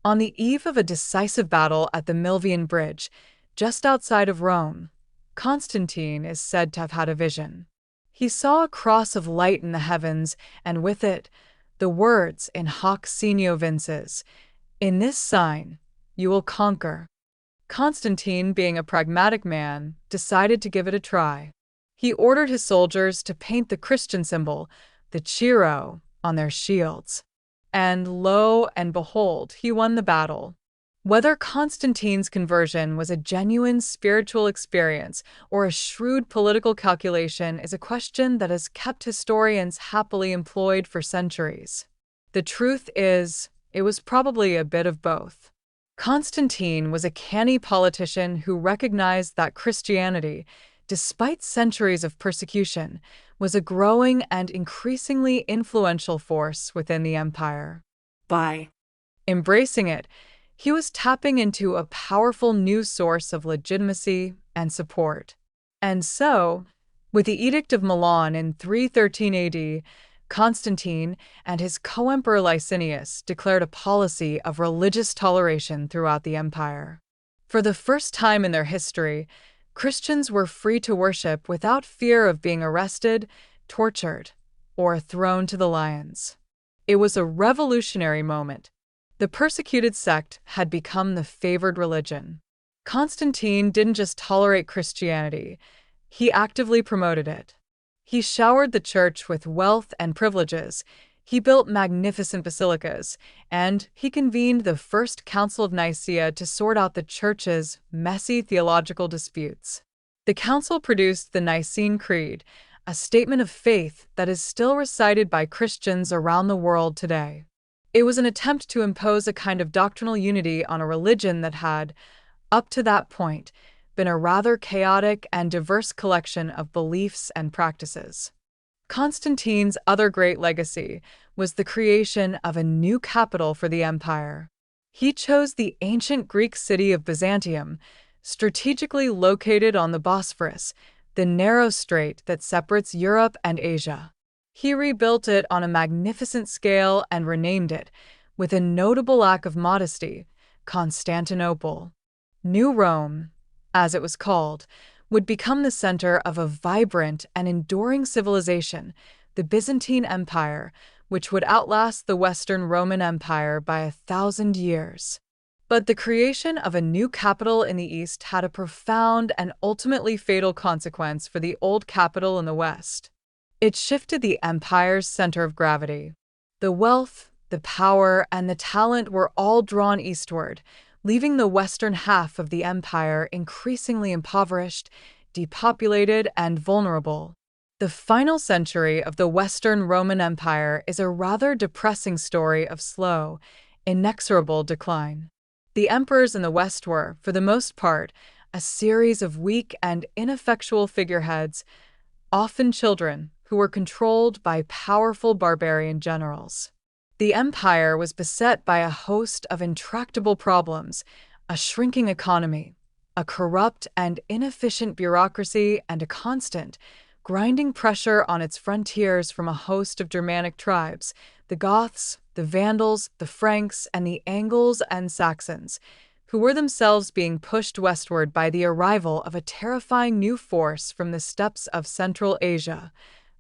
On the eve of a decisive battle at the Milvian Bridge, just outside of Rome, Constantine is said to have had a vision. He saw a cross of light in the heavens, and with it, the words in hoc signo vinces, "In this sign, you will conquer." Constantine, being a pragmatic man, decided to give it a try. He ordered his soldiers to paint the Christian symbol, the Chi-Rho, on their shields. And lo and behold, he won the battle. Whether Constantine's conversion was a genuine spiritual experience or a shrewd political calculation is a question that has kept historians happily employed for centuries. The truth is, it was probably a bit of both. Constantine was a canny politician who recognized that Christianity, despite centuries of persecution, was a growing and increasingly influential force within the empire. By embracing it, he was tapping into a powerful new source of legitimacy and support. And so, with the Edict of Milan in 313 AD, Constantine and his co-emperor Licinius declared a policy of religious toleration throughout the empire. For the first time in their history, Christians were free to worship without fear of being arrested, tortured, or thrown to the lions. It was a revolutionary moment. The persecuted sect had become the favored religion. Constantine didn't just tolerate Christianity, he actively promoted it. He showered the church with wealth and privileges, He built magnificent basilicas, and he convened the First Council of Nicaea to sort out the Church's messy theological disputes. The council produced the Nicene Creed, a statement of faith that is still recited by Christians around the world today. It was an attempt to impose a kind of doctrinal unity on a religion that had, up to that point, been a rather chaotic and diverse collection of beliefs and practices. Constantine's other great legacy was the creation of a new capital for the empire. He chose the ancient Greek city of Byzantium, strategically located on the Bosphorus, the narrow strait that separates Europe and Asia. He rebuilt it on a magnificent scale and renamed it, with a notable lack of modesty, Constantinople. New Rome, as it was called, would become the center of a vibrant and enduring civilization, the Byzantine Empire, which would outlast the Western Roman Empire by 1,000 years. But the creation of a new capital in the East had a profound and ultimately fatal consequence for the old capital in the West. It shifted the empire's center of gravity. The wealth, the power, and the talent were all drawn eastward, leaving the western half of the empire increasingly impoverished, depopulated, and vulnerable. The final century of the Western Roman Empire is a rather depressing story of slow, inexorable decline. The emperors in the West were, for the most part, a series of weak and ineffectual figureheads, often children, who were controlled by powerful barbarian generals. The empire was beset by a host of intractable problems, a shrinking economy, a corrupt and inefficient bureaucracy, and a constant, grinding pressure on its frontiers from a host of Germanic tribes, the Goths, the Vandals, the Franks, and the Angles and Saxons, who were themselves being pushed westward by the arrival of a terrifying new force from the steppes of Central Asia,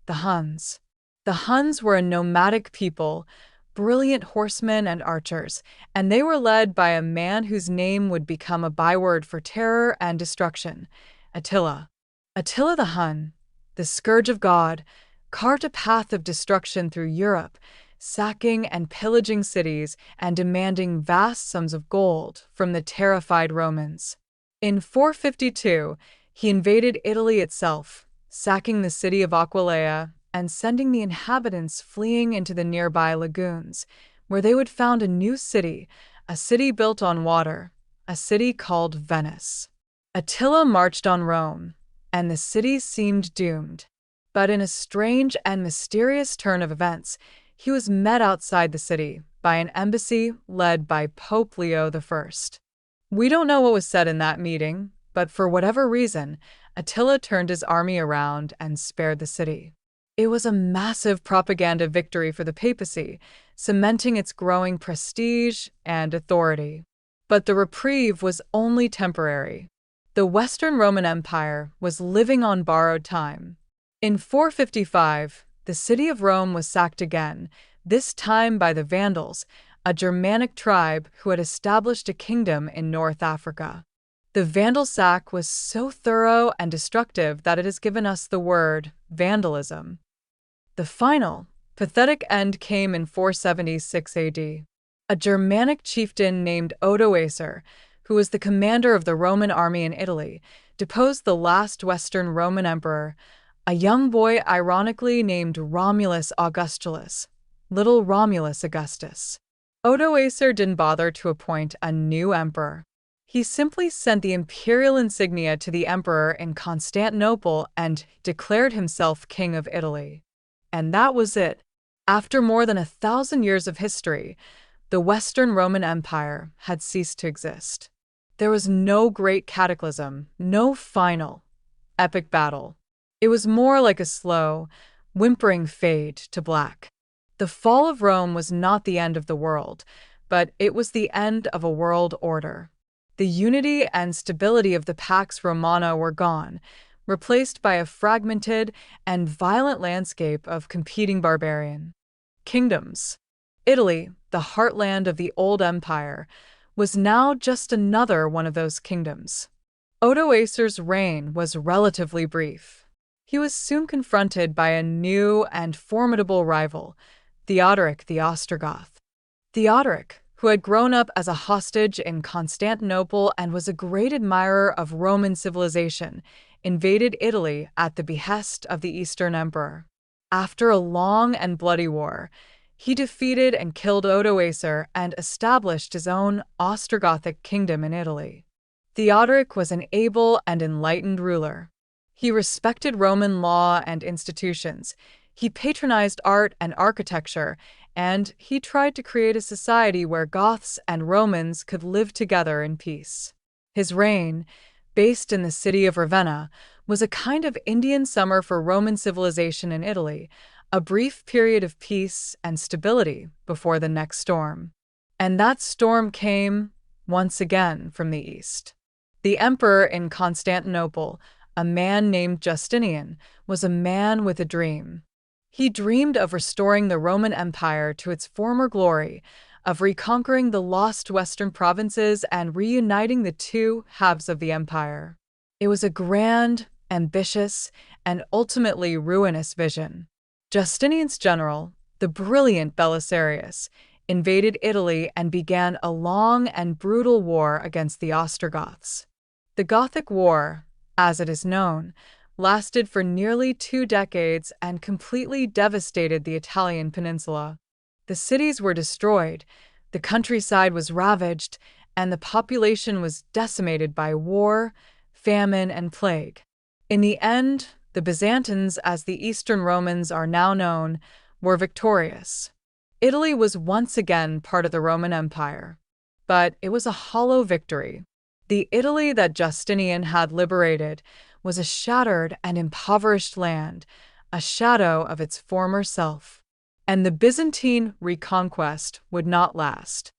the Huns. The Huns were a nomadic people, brilliant horsemen and archers, and they were led by a man whose name would become a byword for terror and destruction, Attila. Attila the Hun, the scourge of God, carved a path of destruction through Europe, sacking and pillaging cities and demanding vast sums of gold from the terrified Romans. In 452, he invaded Italy itself, sacking the city of Aquileia and sending the inhabitants fleeing into the nearby lagoons, where they would found a city built on water, a city called Venice. Attila marched on Rome, and the city seemed doomed. But in a strange and mysterious turn of events, he was met outside the city by an embassy led by Pope Leo I. We don't know what was said in that meeting, but for whatever reason, Attila turned his army around and spared the city. It was a massive propaganda victory for the papacy, cementing its growing prestige and authority. But the reprieve was only temporary. The Western Roman Empire was living on borrowed time. In 455, the city of Rome was sacked again, this time by the Vandals, a Germanic tribe who had established a kingdom in North Africa. The Vandal sack was so thorough and destructive that it has given us the word vandalism. The final, pathetic end came in 476 AD. A Germanic chieftain named Odoacer, who was the commander of the Roman army in Italy, deposed the last Western Roman emperor, a young boy ironically named Romulus Augustulus, little Romulus Augustus. Odoacer didn't bother to appoint a new emperor. He simply sent the imperial insignia to the emperor in Constantinople and declared himself king of Italy. And that was it. After more than 1,000 years of history, the Western Roman Empire had ceased to exist. There was no great cataclysm, no final, epic battle. It was more like a slow, whimpering fade to black. The fall of Rome was not the end of the world, but it was the end of a world order. The unity and stability of the Pax Romana were gone, replaced by a fragmented and violent landscape of competing barbarian kingdoms. Italy, the heartland of the old empire, was now just another one of those kingdoms. Odoacer's reign was relatively brief. He was soon confronted by a new and formidable rival, Theodoric the Ostrogoth. Theodoric, who had grown up as a hostage in Constantinople and was a great admirer of Roman civilization, invaded Italy at the behest of the Eastern Emperor. After a long and bloody war, he defeated and killed Odoacer and established his own Ostrogothic kingdom in Italy. Theodoric was an able and enlightened ruler. He respected Roman law and institutions, he patronized art and architecture, and he tried to create a society where Goths and Romans could live together in peace. His reign, based in the city of Ravenna, was a kind of Indian summer for Roman civilization in Italy, a brief period of peace and stability before the next storm. And that storm came, once again, from the east. The emperor in Constantinople, a man named Justinian, was a man with a dream. He dreamed of restoring the Roman Empire to its former glory, of reconquering the lost western provinces and reuniting the two halves of the empire. It was a grand, ambitious, and ultimately ruinous vision. Justinian's general, the brilliant Belisarius, invaded Italy and began a long and brutal war against the Ostrogoths. The Gothic War, as it is known, lasted for nearly 2 decades and completely devastated the Italian peninsula. The cities were destroyed, the countryside was ravaged, and the population was decimated by war, famine, and plague. In the end, the Byzantines, as the Eastern Romans are now known, were victorious. Italy was once again part of the Roman Empire. But it was a hollow victory. The Italy that Justinian had liberated was a shattered and impoverished land, a shadow of its former self. And the Byzantine reconquest would not last.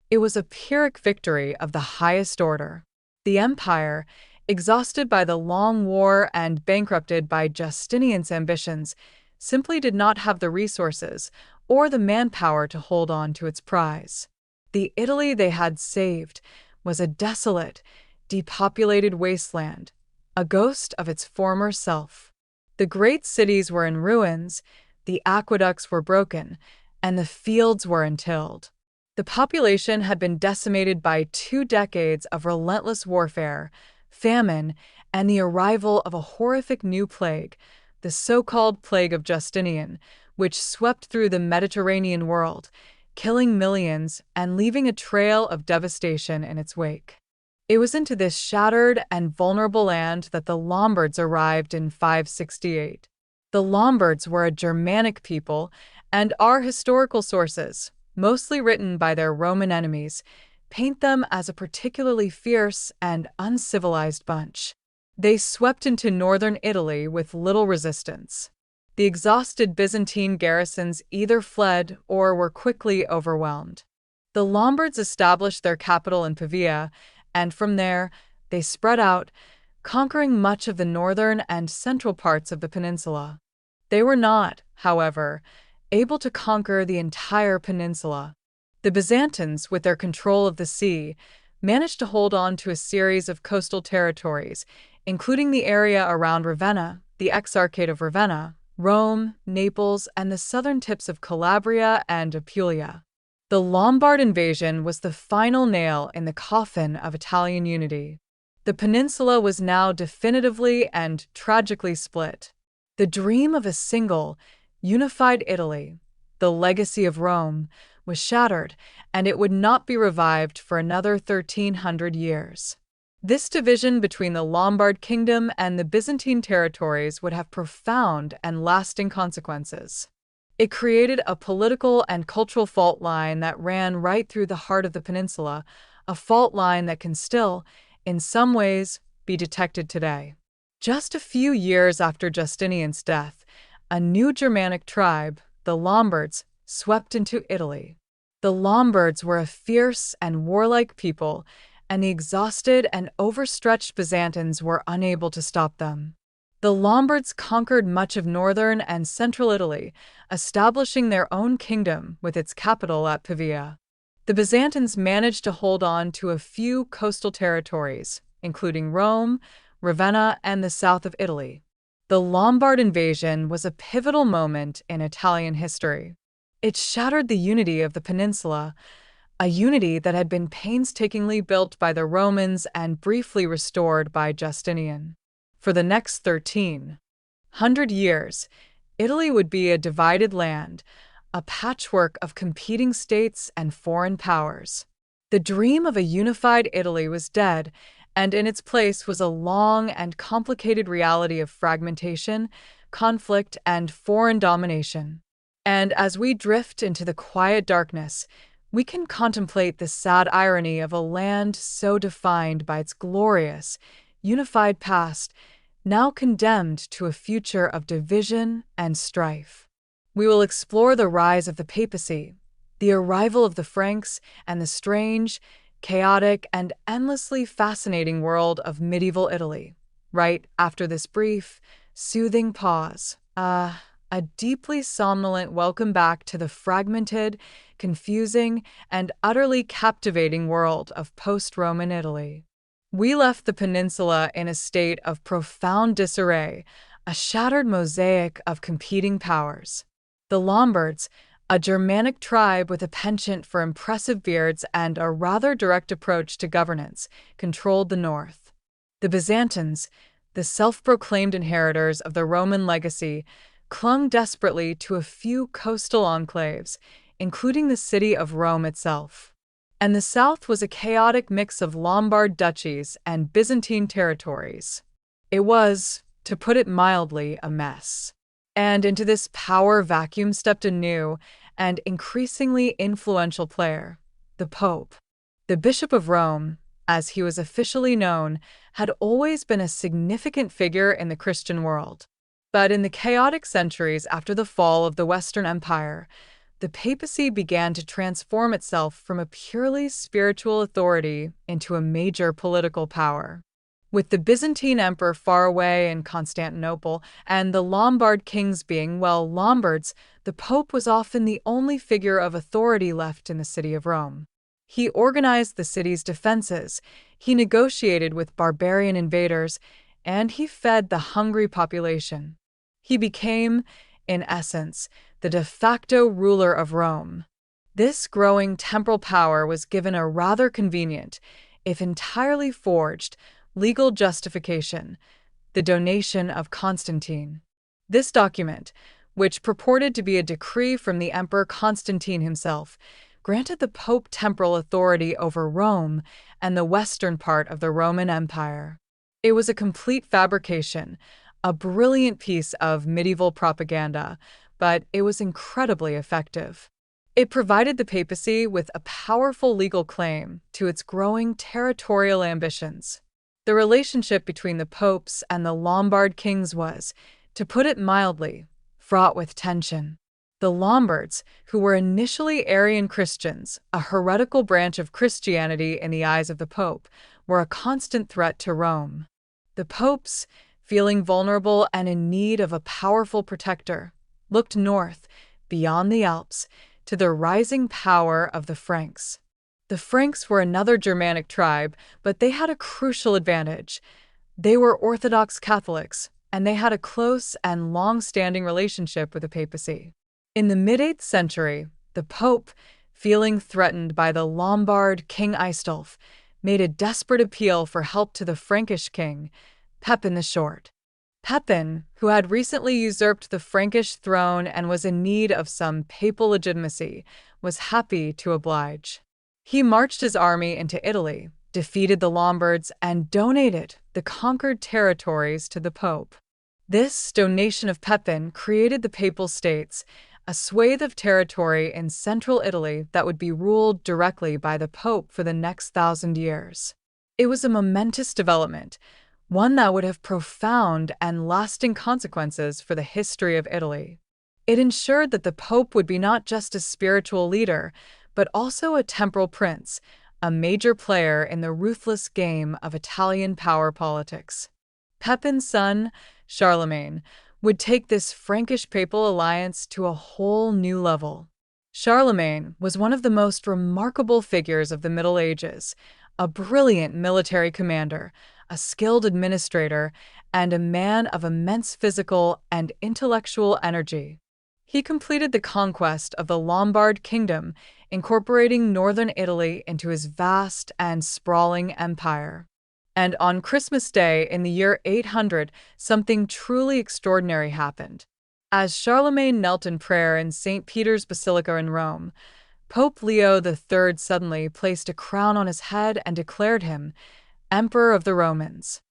It was a Pyrrhic victory of the highest order. The empire, exhausted by the long war and bankrupted by Justinian's ambitions, simply did not have the resources or the manpower to hold on to its prize. The Italy they had saved was a desolate, depopulated wasteland, a ghost of its former self. The great cities were in ruins, the aqueducts were broken, and the fields were untilled. The population had been decimated by 2 decades of relentless warfare, famine, and the arrival of a horrific new plague, the so-called Plague of Justinian, which swept through the Mediterranean world, killing millions and leaving a trail of devastation in its wake. It was into this shattered and vulnerable land that the Lombards arrived in 568. The Lombards were a Germanic people, and our historical sources, mostly written by their Roman enemies, paint them as a particularly fierce and uncivilized bunch. They swept into northern Italy with little resistance. The exhausted Byzantine garrisons either fled or were quickly overwhelmed. The Lombards established their capital in Pavia, and from there, they spread out, conquering much of the northern and central parts of the peninsula. They were not, however, able to conquer the entire peninsula. The Byzantines, with their control of the sea, managed to hold on to a series of coastal territories, including the area around Ravenna, the Exarchate of Ravenna, Rome, Naples, and the southern tips of Calabria and Apulia. The Lombard invasion was the final nail in the coffin of Italian unity. The peninsula was now definitively and tragically split. The dream of a single, unified Italy, the legacy of Rome, was shattered, and it would not be revived for another 1,300 years. This division between the Lombard kingdom and the Byzantine territories would have profound and lasting consequences. It created a political and cultural fault line that ran right through the heart of the peninsula, a fault line that can still, in some ways, be detected today. Just a few years after Justinian's death, a new Germanic tribe, the Lombards, swept into Italy. The Lombards were a fierce and warlike people, and the exhausted and overstretched Byzantines were unable to stop them. The Lombards conquered much of northern and central Italy, establishing their own kingdom with its capital at Pavia. The Byzantines managed to hold on to a few coastal territories, including Rome, Ravenna, and the south of Italy. The Lombard invasion was a pivotal moment in Italian history. It shattered the unity of the peninsula, a unity that had been painstakingly built by the Romans and briefly restored by Justinian. For the next 1,300 years, Italy would be a divided land, a patchwork of competing states and foreign powers. The dream of a unified Italy was dead, and in its place was a long and complicated reality of fragmentation, conflict, and foreign domination. And as we drift into the quiet darkness, we can contemplate the sad irony of a land so defined by its glorious, unified past, now condemned to a future of division and strife. We will explore the rise of the papacy, the arrival of the Franks, and the strange, chaotic, and endlessly fascinating world of medieval Italy. Right after this brief, soothing pause, a deeply somnolent welcome back to the fragmented, confusing, and utterly captivating world of post-Roman Italy. We left the peninsula in a state of profound disarray, a shattered mosaic of competing powers. The Lombards, a Germanic tribe with a penchant for impressive beards and a rather direct approach to governance, controlled the north. The Byzantines, the self-proclaimed inheritors of the Roman legacy, clung desperately to a few coastal enclaves, including the city of Rome itself. And the south was a chaotic mix of Lombard duchies and Byzantine territories. It was, to put it mildly, a mess. And into this power vacuum stepped a new and increasingly influential player, the Pope. The Bishop of Rome, as he was officially known, had always been a significant figure in the Christian world. But in the chaotic centuries after the fall of the Western Empire, the papacy began to transform itself from a purely spiritual authority into a major political power. With the Byzantine emperor far away in Constantinople and the Lombard kings being, well, Lombards, the Pope was often the only figure of authority left in the city of Rome. He organized the city's defenses, he negotiated with barbarian invaders, and he fed the hungry population. He became, in essence, the de facto ruler of Rome. This growing temporal power was given a rather convenient, if entirely forged, legal justification: the donation of Constantine. This document, which purported to be a decree from the Emperor Constantine himself, granted the Pope temporal authority over Rome and the western part of the Roman Empire. It was a complete fabrication, a brilliant piece of medieval propaganda, but it was incredibly effective. It provided the papacy with a powerful legal claim to its growing territorial ambitions. The relationship between the popes and the Lombard kings was, to put it mildly, fraught with tension. The Lombards, who were initially Arian Christians, a heretical branch of Christianity in the eyes of the Pope, were a constant threat to Rome. The popes, feeling vulnerable and in need of a powerful protector, looked north, beyond the Alps, to the rising power of the Franks. The Franks were another Germanic tribe, but they had a crucial advantage. They were Orthodox Catholics, and they had a close and long-standing relationship with the papacy. In the mid-8th century, the Pope, feeling threatened by the Lombard King Aistulf, made a desperate appeal for help to the Frankish king, Pepin the Short. Pepin, who had recently usurped the Frankish throne and was in need of some papal legitimacy, was happy to oblige. He marched his army into Italy, defeated the Lombards, and donated the conquered territories to the Pope. This donation of Pepin created the Papal States, a swathe of territory in central Italy that would be ruled directly by the Pope for the next 1,000 years. It was a momentous development, one that would have profound and lasting consequences for the history of Italy. It ensured that the Pope would be not just a spiritual leader, but also a temporal prince, a major player in the ruthless game of Italian power politics. Pepin's son, Charlemagne, would take this Frankish papal alliance to a whole new level. Charlemagne was one of the most remarkable figures of the Middle Ages, a brilliant military commander, a skilled administrator, and a man of immense physical and intellectual energy. He completed the conquest of the Lombard kingdom, incorporating northern Italy into his vast and sprawling empire. And on Christmas Day in the year 800, something truly extraordinary happened. As Charlemagne knelt in prayer in St. Peter's Basilica in Rome, Pope Leo III suddenly placed a crown on his head and declared him Emperor of the Romans.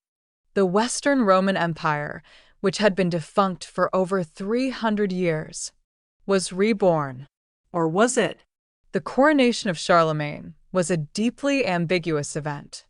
The Western Roman Empire, which had been defunct for over 300 years, was reborn. Or was it? The coronation of Charlemagne was a deeply ambiguous event.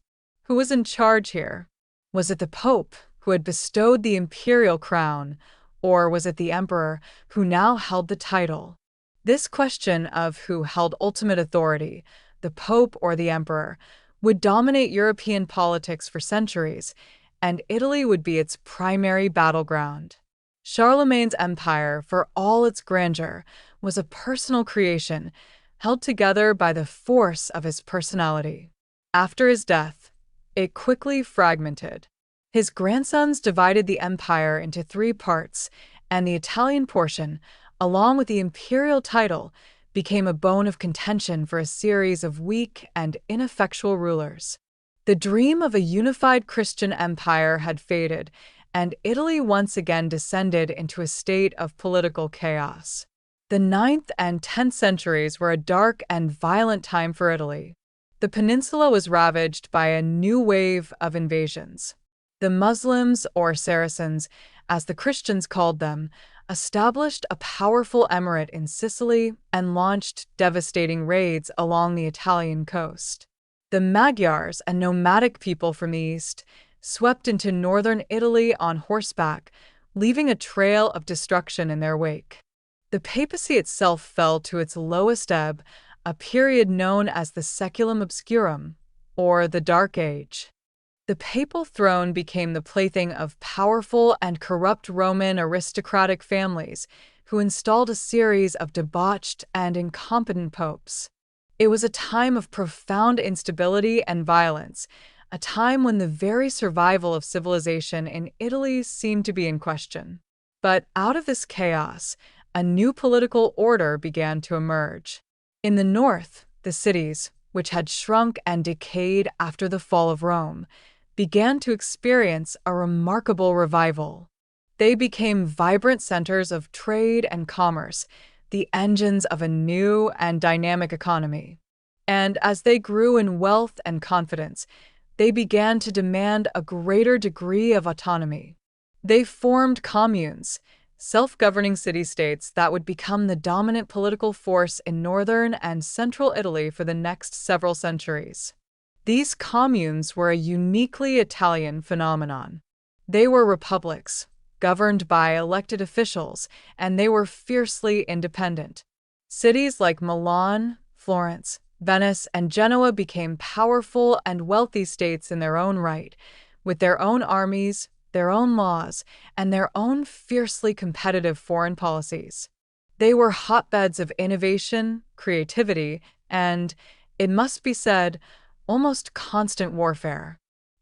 Who was in charge here? Was it the Pope, who had bestowed the imperial crown, or was it the emperor, who now held the title? This question of who held ultimate authority, the Pope or the emperor, would dominate European politics for centuries, and Italy would be its primary battleground. Charlemagne's empire, for all its grandeur, was a personal creation, held together by the force of his personality. After his death, it quickly fragmented. His grandsons divided the empire into three parts, and the Italian portion, along with the imperial title, became a bone of contention for a series of weak and ineffectual rulers. The dream of a unified Christian empire had faded, and Italy once again descended into a state of political chaos. The 9th and 10th centuries were a dark and violent time for Italy. The peninsula was ravaged by a new wave of invasions. The Muslims, or Saracens, as the Christians called them, established a powerful emirate in Sicily and launched devastating raids along the Italian coast. The Magyars, a nomadic people from the east, swept into northern Italy on horseback, leaving a trail of destruction in their wake. The papacy itself fell to its lowest ebb, a period known as the Saeculum Obscurum, or the Dark Age. The papal throne became the plaything of powerful and corrupt Roman aristocratic families who installed a series of debauched and incompetent popes. It was a time of profound instability and violence, a time when the very survival of civilization in Italy seemed to be in question. But out of this chaos, a new political order began to emerge. In the north, the cities, which had shrunk and decayed after the fall of Rome, began to experience a remarkable revival. They became vibrant centers of trade and commerce, the engines of a new and dynamic economy. And as they grew in wealth and confidence, they began to demand a greater degree of autonomy. They formed communes, self-governing city-states that would become the dominant political force in northern and central Italy for the next several centuries. These communes were a uniquely Italian phenomenon. They were republics, governed by elected officials, and they were fiercely independent. Cities like Milan, Florence, Venice, and Genoa became powerful and wealthy states in their own right, with their own armies, their own laws, and their own fiercely competitive foreign policies. They were hotbeds of innovation, creativity, and, it must be said, almost constant warfare.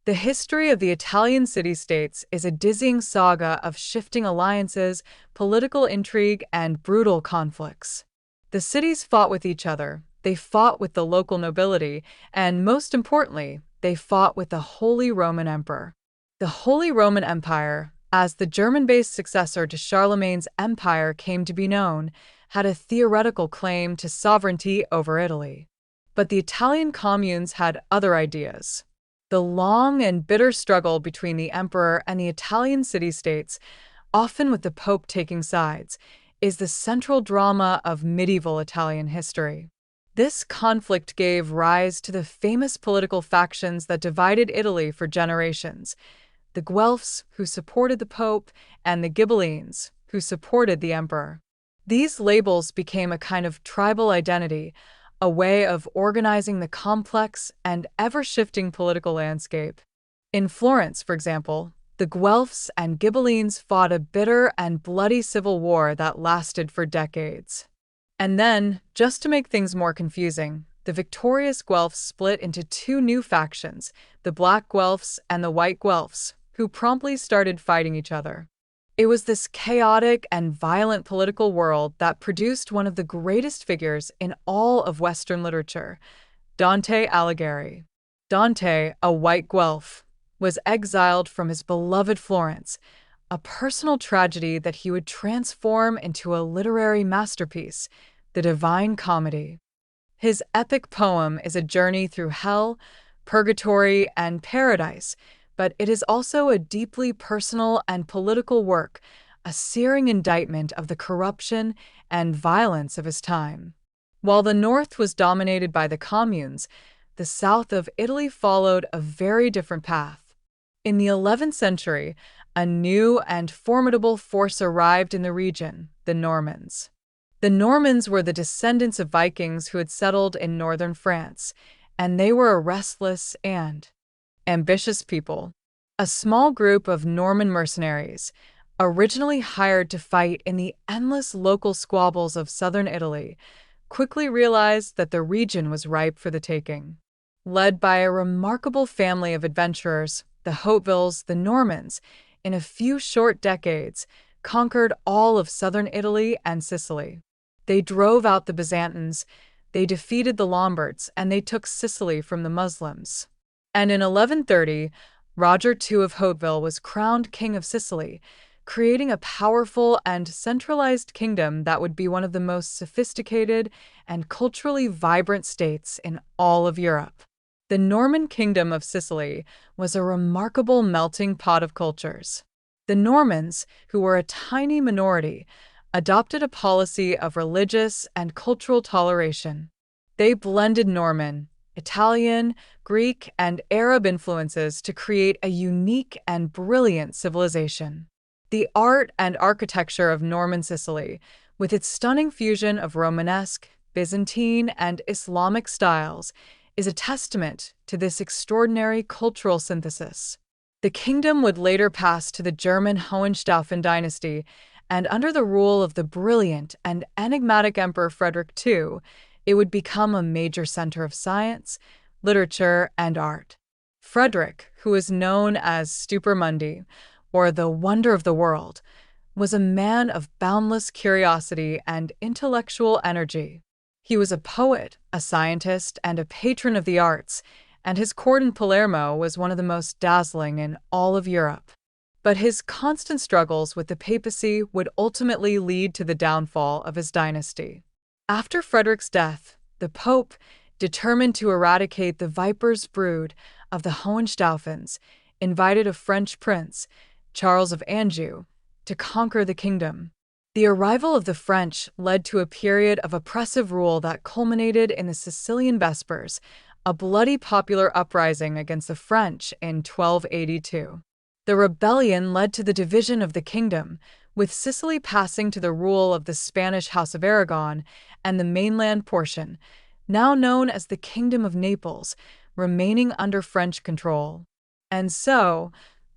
The history of the Italian city-states is a dizzying saga of shifting alliances, political intrigue, and brutal conflicts. The cities fought with each other, they fought with the local nobility, and most importantly, they fought with the Holy Roman Emperor. The Holy Roman Empire, as the German-based successor to Charlemagne's empire came to be known, had a theoretical claim to sovereignty over Italy. But the Italian communes had other ideas. The long and bitter struggle between the emperor and the Italian city-states, often with the Pope taking sides, is the central drama of medieval Italian history. This conflict gave rise to the famous political factions that divided Italy for generations: the Guelphs, who supported the Pope, and the Ghibellines, who supported the emperor. These labels became a kind of tribal identity, a way of organizing the complex and ever-shifting political landscape. In Florence, for example, the Guelphs and Ghibellines fought a bitter and bloody civil war that lasted for decades. And then, just to make things more confusing, the victorious Guelphs split into two new factions, the Black Guelphs and the White Guelphs, who promptly started fighting each other. It was this chaotic and violent political world that produced one of the greatest figures in all of Western literature, Dante Alighieri. Dante, a white Guelph, was exiled from his beloved Florence, a personal tragedy that he would transform into a literary masterpiece, the Divine Comedy. His epic poem is a journey through hell, purgatory, and paradise, but it is also a deeply personal and political work, a searing indictment of the corruption and violence of his time. While the north was dominated by the communes, the south of Italy followed a very different path. In the 11th century, a new and formidable force arrived in the region, the Normans. The Normans were the descendants of Vikings who had settled in northern France, and they were a restless and ambitious people. A small group of Norman mercenaries, originally hired to fight in the endless local squabbles of southern Italy, quickly realized that the region was ripe for the taking. Led by a remarkable family of adventurers, the Hautevilles, the Normans, in a few short decades, conquered all of southern Italy and Sicily. They drove out the Byzantines, they defeated the Lombards, and they took Sicily from the Muslims. And in 1130, Roger II of Hauteville was crowned King of Sicily, creating a powerful and centralized kingdom that would be one of the most sophisticated and culturally vibrant states in all of Europe. The Norman Kingdom of Sicily was a remarkable melting pot of cultures. The Normans, who were a tiny minority, adopted a policy of religious and cultural toleration. They blended Norman, Italian, Greek, and Arab influences to create a unique and brilliant civilization. The art and architecture of Norman Sicily, with its stunning fusion of Romanesque, Byzantine, and Islamic styles, is a testament to this extraordinary cultural synthesis. The kingdom would later pass to the German Hohenstaufen dynasty, and under the rule of the brilliant and enigmatic Emperor Frederick II, it would become a major center of science, literature, and art. Frederick, who is known as Stupor Mundi, or the wonder of the world, was a man of boundless curiosity and intellectual energy. He was a poet, a scientist, and a patron of the arts, and his court in Palermo was one of the most dazzling in all of Europe. But his constant struggles with the papacy would ultimately lead to the downfall of his dynasty. After Frederick's death, the Pope, determined to eradicate the viper's brood of the Hohenstaufens, invited a French prince, Charles of Anjou, to conquer the kingdom. The arrival of the French led to a period of oppressive rule that culminated in the Sicilian Vespers, a bloody popular uprising against the French in 1282. The rebellion led to the division of the kingdom, with Sicily passing to the rule of the Spanish House of Aragon and the mainland portion, now known as the Kingdom of Naples, remaining under French control. And so,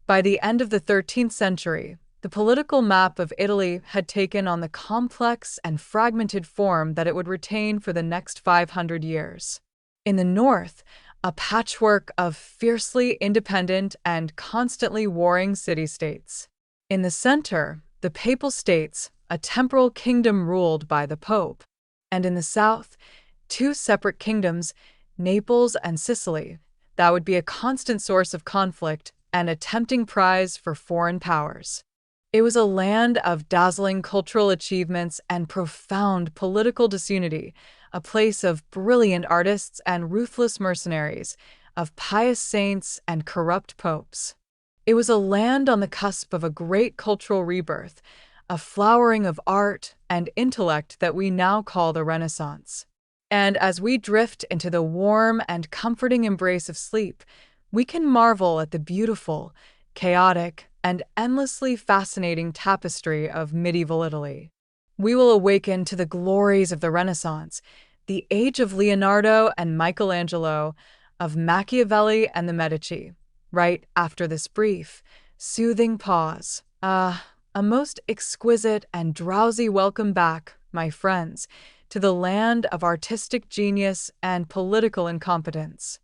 by the end of the 13th century, the political map of Italy had taken on the complex and fragmented form that it would retain for the next 500 years. In the north, a patchwork of fiercely independent and constantly warring city-states. In the center, the Papal States, a temporal kingdom ruled by the Pope. And in the south, two separate kingdoms, Naples and Sicily, that would be a constant source of conflict and a tempting prize for foreign powers. It was a land of dazzling cultural achievements and profound political disunity, a place of brilliant artists and ruthless mercenaries, of pious saints and corrupt popes. It was a land on the cusp of a great cultural rebirth, a flowering of art and intellect that we now call the Renaissance. And as we drift into the warm and comforting embrace of sleep, we can marvel at the beautiful, chaotic, and endlessly fascinating tapestry of medieval Italy. We will awaken to the glories of the Renaissance, the age of Leonardo and Michelangelo, of Machiavelli and the Medici, right after this brief, soothing pause. A most exquisite and drowsy welcome back, my friends, to the land of artistic genius and political incompetence.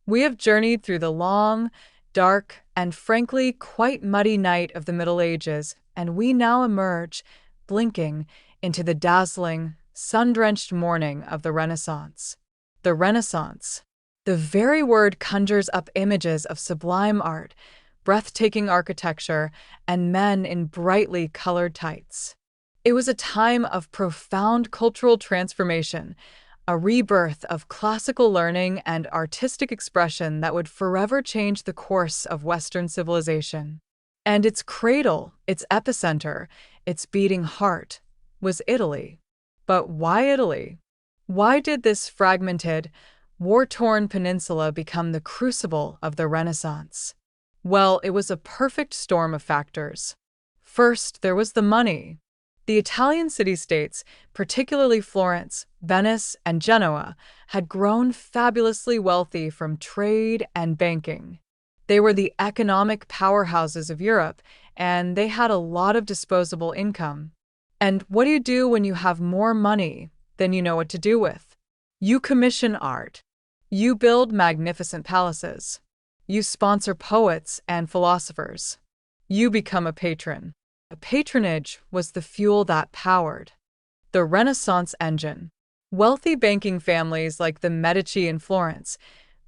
We have journeyed through the long, dark, and frankly quite muddy night of the Middle Ages, and we now emerge, blinking, into the dazzling, sun-drenched morning of the Renaissance. The Renaissance. The very word conjures up images of sublime art, breathtaking architecture, and men in brightly colored tights. It was a time of profound cultural transformation, a rebirth of classical learning and artistic expression that would forever change the course of Western civilization. And its cradle, its epicenter, its beating heart, was Italy. But why Italy? Why did this fragmented, war-torn peninsula become the crucible of the Renaissance? Well, it was a perfect storm of factors. First, there was the money. The Italian city-states, particularly Florence, Venice, and Genoa, had grown fabulously wealthy from trade and banking. They were the economic powerhouses of Europe, and they had a lot of disposable income. And what do you do when you have more money than you know what to do with? You commission art. You build magnificent palaces. You sponsor poets and philosophers. You become a patron. Patronage was the fuel that powered the Renaissance engine. Wealthy banking families like the Medici in Florence,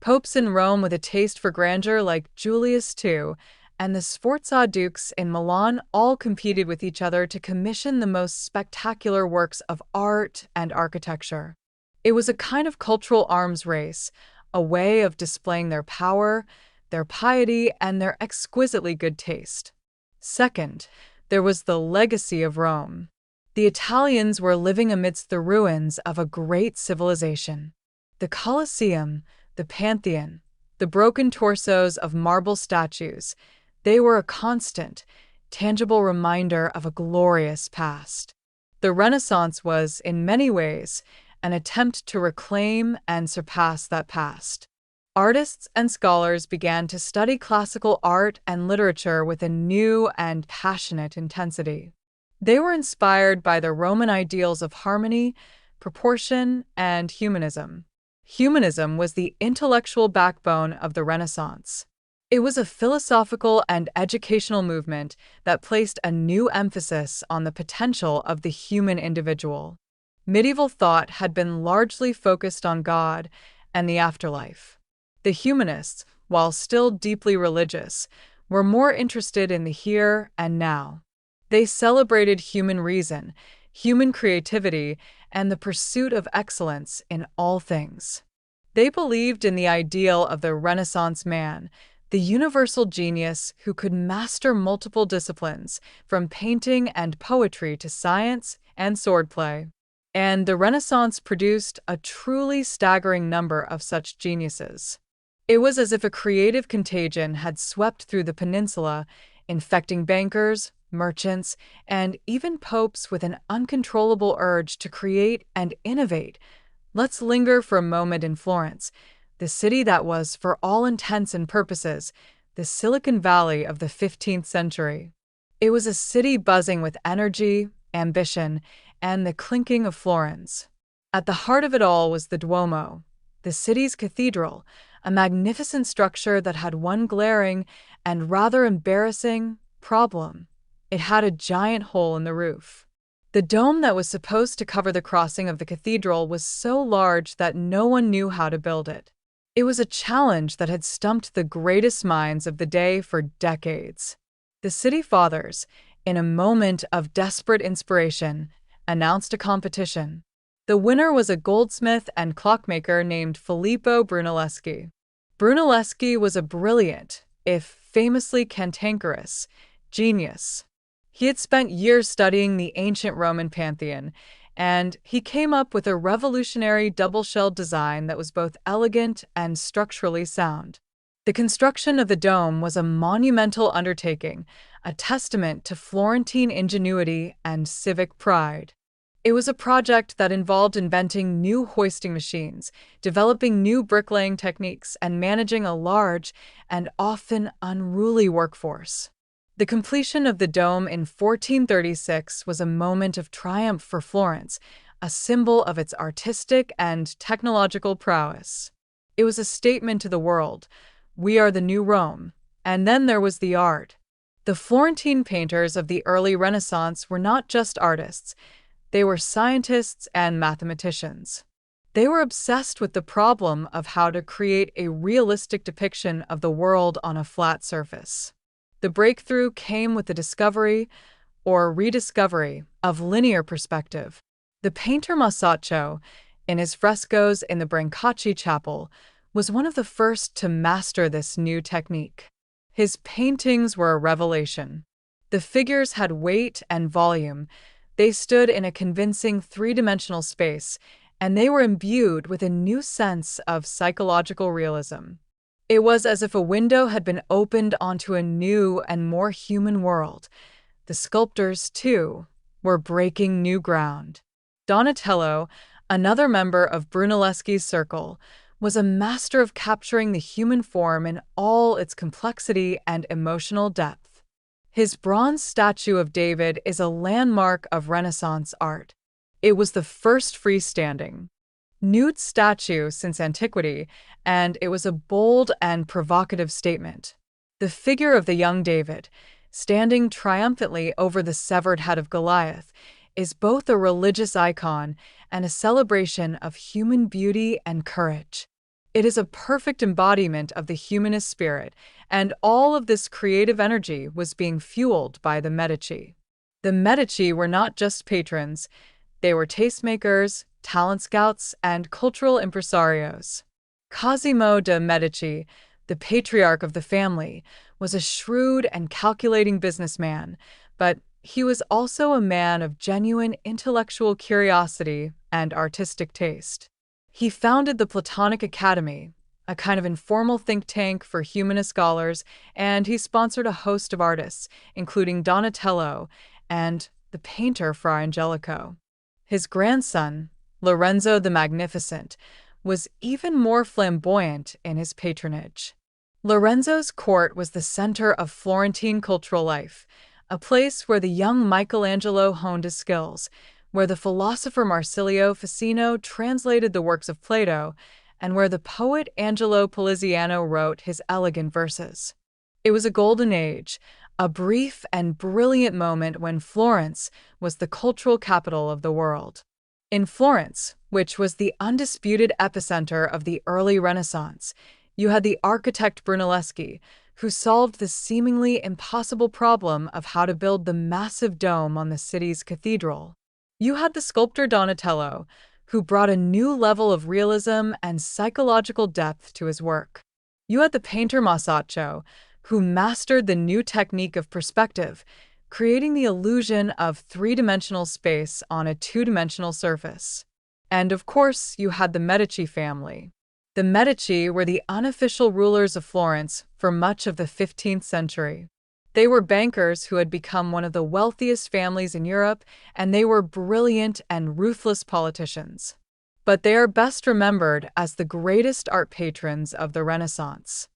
popes in Rome with a taste for grandeur like Julius II, and the Sforza dukes in Milan all competed with each other to commission the most spectacular works of art and architecture. It was a kind of cultural arms race, a way of displaying their power, their piety, and their exquisitely good taste. Second, there was the legacy of Rome. The Italians were living amidst the ruins of a great civilization. The Colosseum, the Pantheon, the broken torsos of marble statues, they were a constant, tangible reminder of a glorious past. The Renaissance was, in many ways, an attempt to reclaim and surpass that past. Artists and scholars began to study classical art and literature with a new and passionate intensity. They were inspired by the Roman ideals of harmony, proportion, and humanism. Humanism was the intellectual backbone of the Renaissance. It was a philosophical and educational movement that placed a new emphasis on the potential of the human individual. Medieval thought had been largely focused on God and the afterlife. The humanists, while still deeply religious, were more interested in the here and now. They celebrated human reason, human creativity, and the pursuit of excellence in all things. They believed in the ideal of the Renaissance man, the universal genius who could master multiple disciplines, from painting and poetry to science and swordplay. And the Renaissance produced a truly staggering number of such geniuses. It was as if a creative contagion had swept through the peninsula, infecting bankers, merchants, and even popes with an uncontrollable urge to create and innovate. Let's linger for a moment in Florence, the city that was, for all intents and purposes, the Silicon Valley of the 15th century. It was a city buzzing with energy, ambition, and the clinking of florins. At the heart of it all was the Duomo, the city's cathedral, a magnificent structure that had one glaring and rather embarrassing problem. It had a giant hole in the roof. The dome that was supposed to cover the crossing of the cathedral was so large that no one knew how to build it. It was a challenge that had stumped the greatest minds of the day for decades. The city fathers, in a moment of desperate inspiration, announced a competition. The winner was a goldsmith and clockmaker named Filippo Brunelleschi. Brunelleschi was a brilliant, if famously cantankerous, genius. He had spent years studying the ancient Roman Pantheon, and he came up with a revolutionary double-shelled design that was both elegant and structurally sound. The construction of the dome was a monumental undertaking, a testament to Florentine ingenuity and civic pride. It was a project that involved inventing new hoisting machines, developing new bricklaying techniques, and managing a large and often unruly workforce. The completion of the dome in 1436 was a moment of triumph for Florence, a symbol of its artistic and technological prowess. It was a statement to the world: we are the new Rome. And then there was the art. The Florentine painters of the early Renaissance were not just artists, they were scientists and mathematicians. They were obsessed with the problem of how to create a realistic depiction of the world on a flat surface. The breakthrough came with the discovery, or rediscovery, of linear perspective. The painter Masaccio, in his frescoes in the Brancacci Chapel, was one of the first to master this new technique. His paintings were a revelation. The figures had weight and volume. They stood in a convincing three-dimensional space, and they were imbued with a new sense of psychological realism. It was as if a window had been opened onto a new and more human world. The sculptors, too, were breaking new ground. Donatello, another member of Brunelleschi's circle, was a master of capturing the human form in all its complexity and emotional depth. His bronze statue of David is a landmark of Renaissance art. It was the first freestanding, nude statue since antiquity, and it was a bold and provocative statement. The figure of the young David, standing triumphantly over the severed head of Goliath, is both a religious icon and a celebration of human beauty and courage. It is a perfect embodiment of the humanist spirit, and all of this creative energy was being fueled by the Medici. The Medici were not just patrons, they were tastemakers, talent scouts, and cultural impresarios. Cosimo de' Medici, the patriarch of the family, was a shrewd and calculating businessman, but he was also a man of genuine intellectual curiosity and artistic taste. He founded the Platonic Academy, a kind of informal think tank for humanist scholars, and he sponsored a host of artists, including Donatello and the painter Fra Angelico. His grandson, Lorenzo the Magnificent, was even more flamboyant in his patronage. Lorenzo's court was the center of Florentine cultural life, a place where the young Michelangelo honed his skills, where the philosopher Marsilio Ficino translated the works of Plato, and where the poet Angelo Poliziano wrote his elegant verses. It was a golden age, a brief and brilliant moment when Florence was the cultural capital of the world. In Florence, which was the undisputed epicenter of the early Renaissance, you had the architect Brunelleschi, who solved the seemingly impossible problem of how to build the massive dome on the city's cathedral. You had the sculptor Donatello, who brought a new level of realism and psychological depth to his work. You had the painter Masaccio, who mastered the new technique of perspective, creating the illusion of three-dimensional space on a two-dimensional surface. And of course, you had the Medici family. The Medici were the unofficial rulers of Florence for much of the 15th century. They were bankers who had become one of the wealthiest families in Europe, and they were brilliant and ruthless politicians. But they are best remembered as the greatest art patrons of the Renaissance.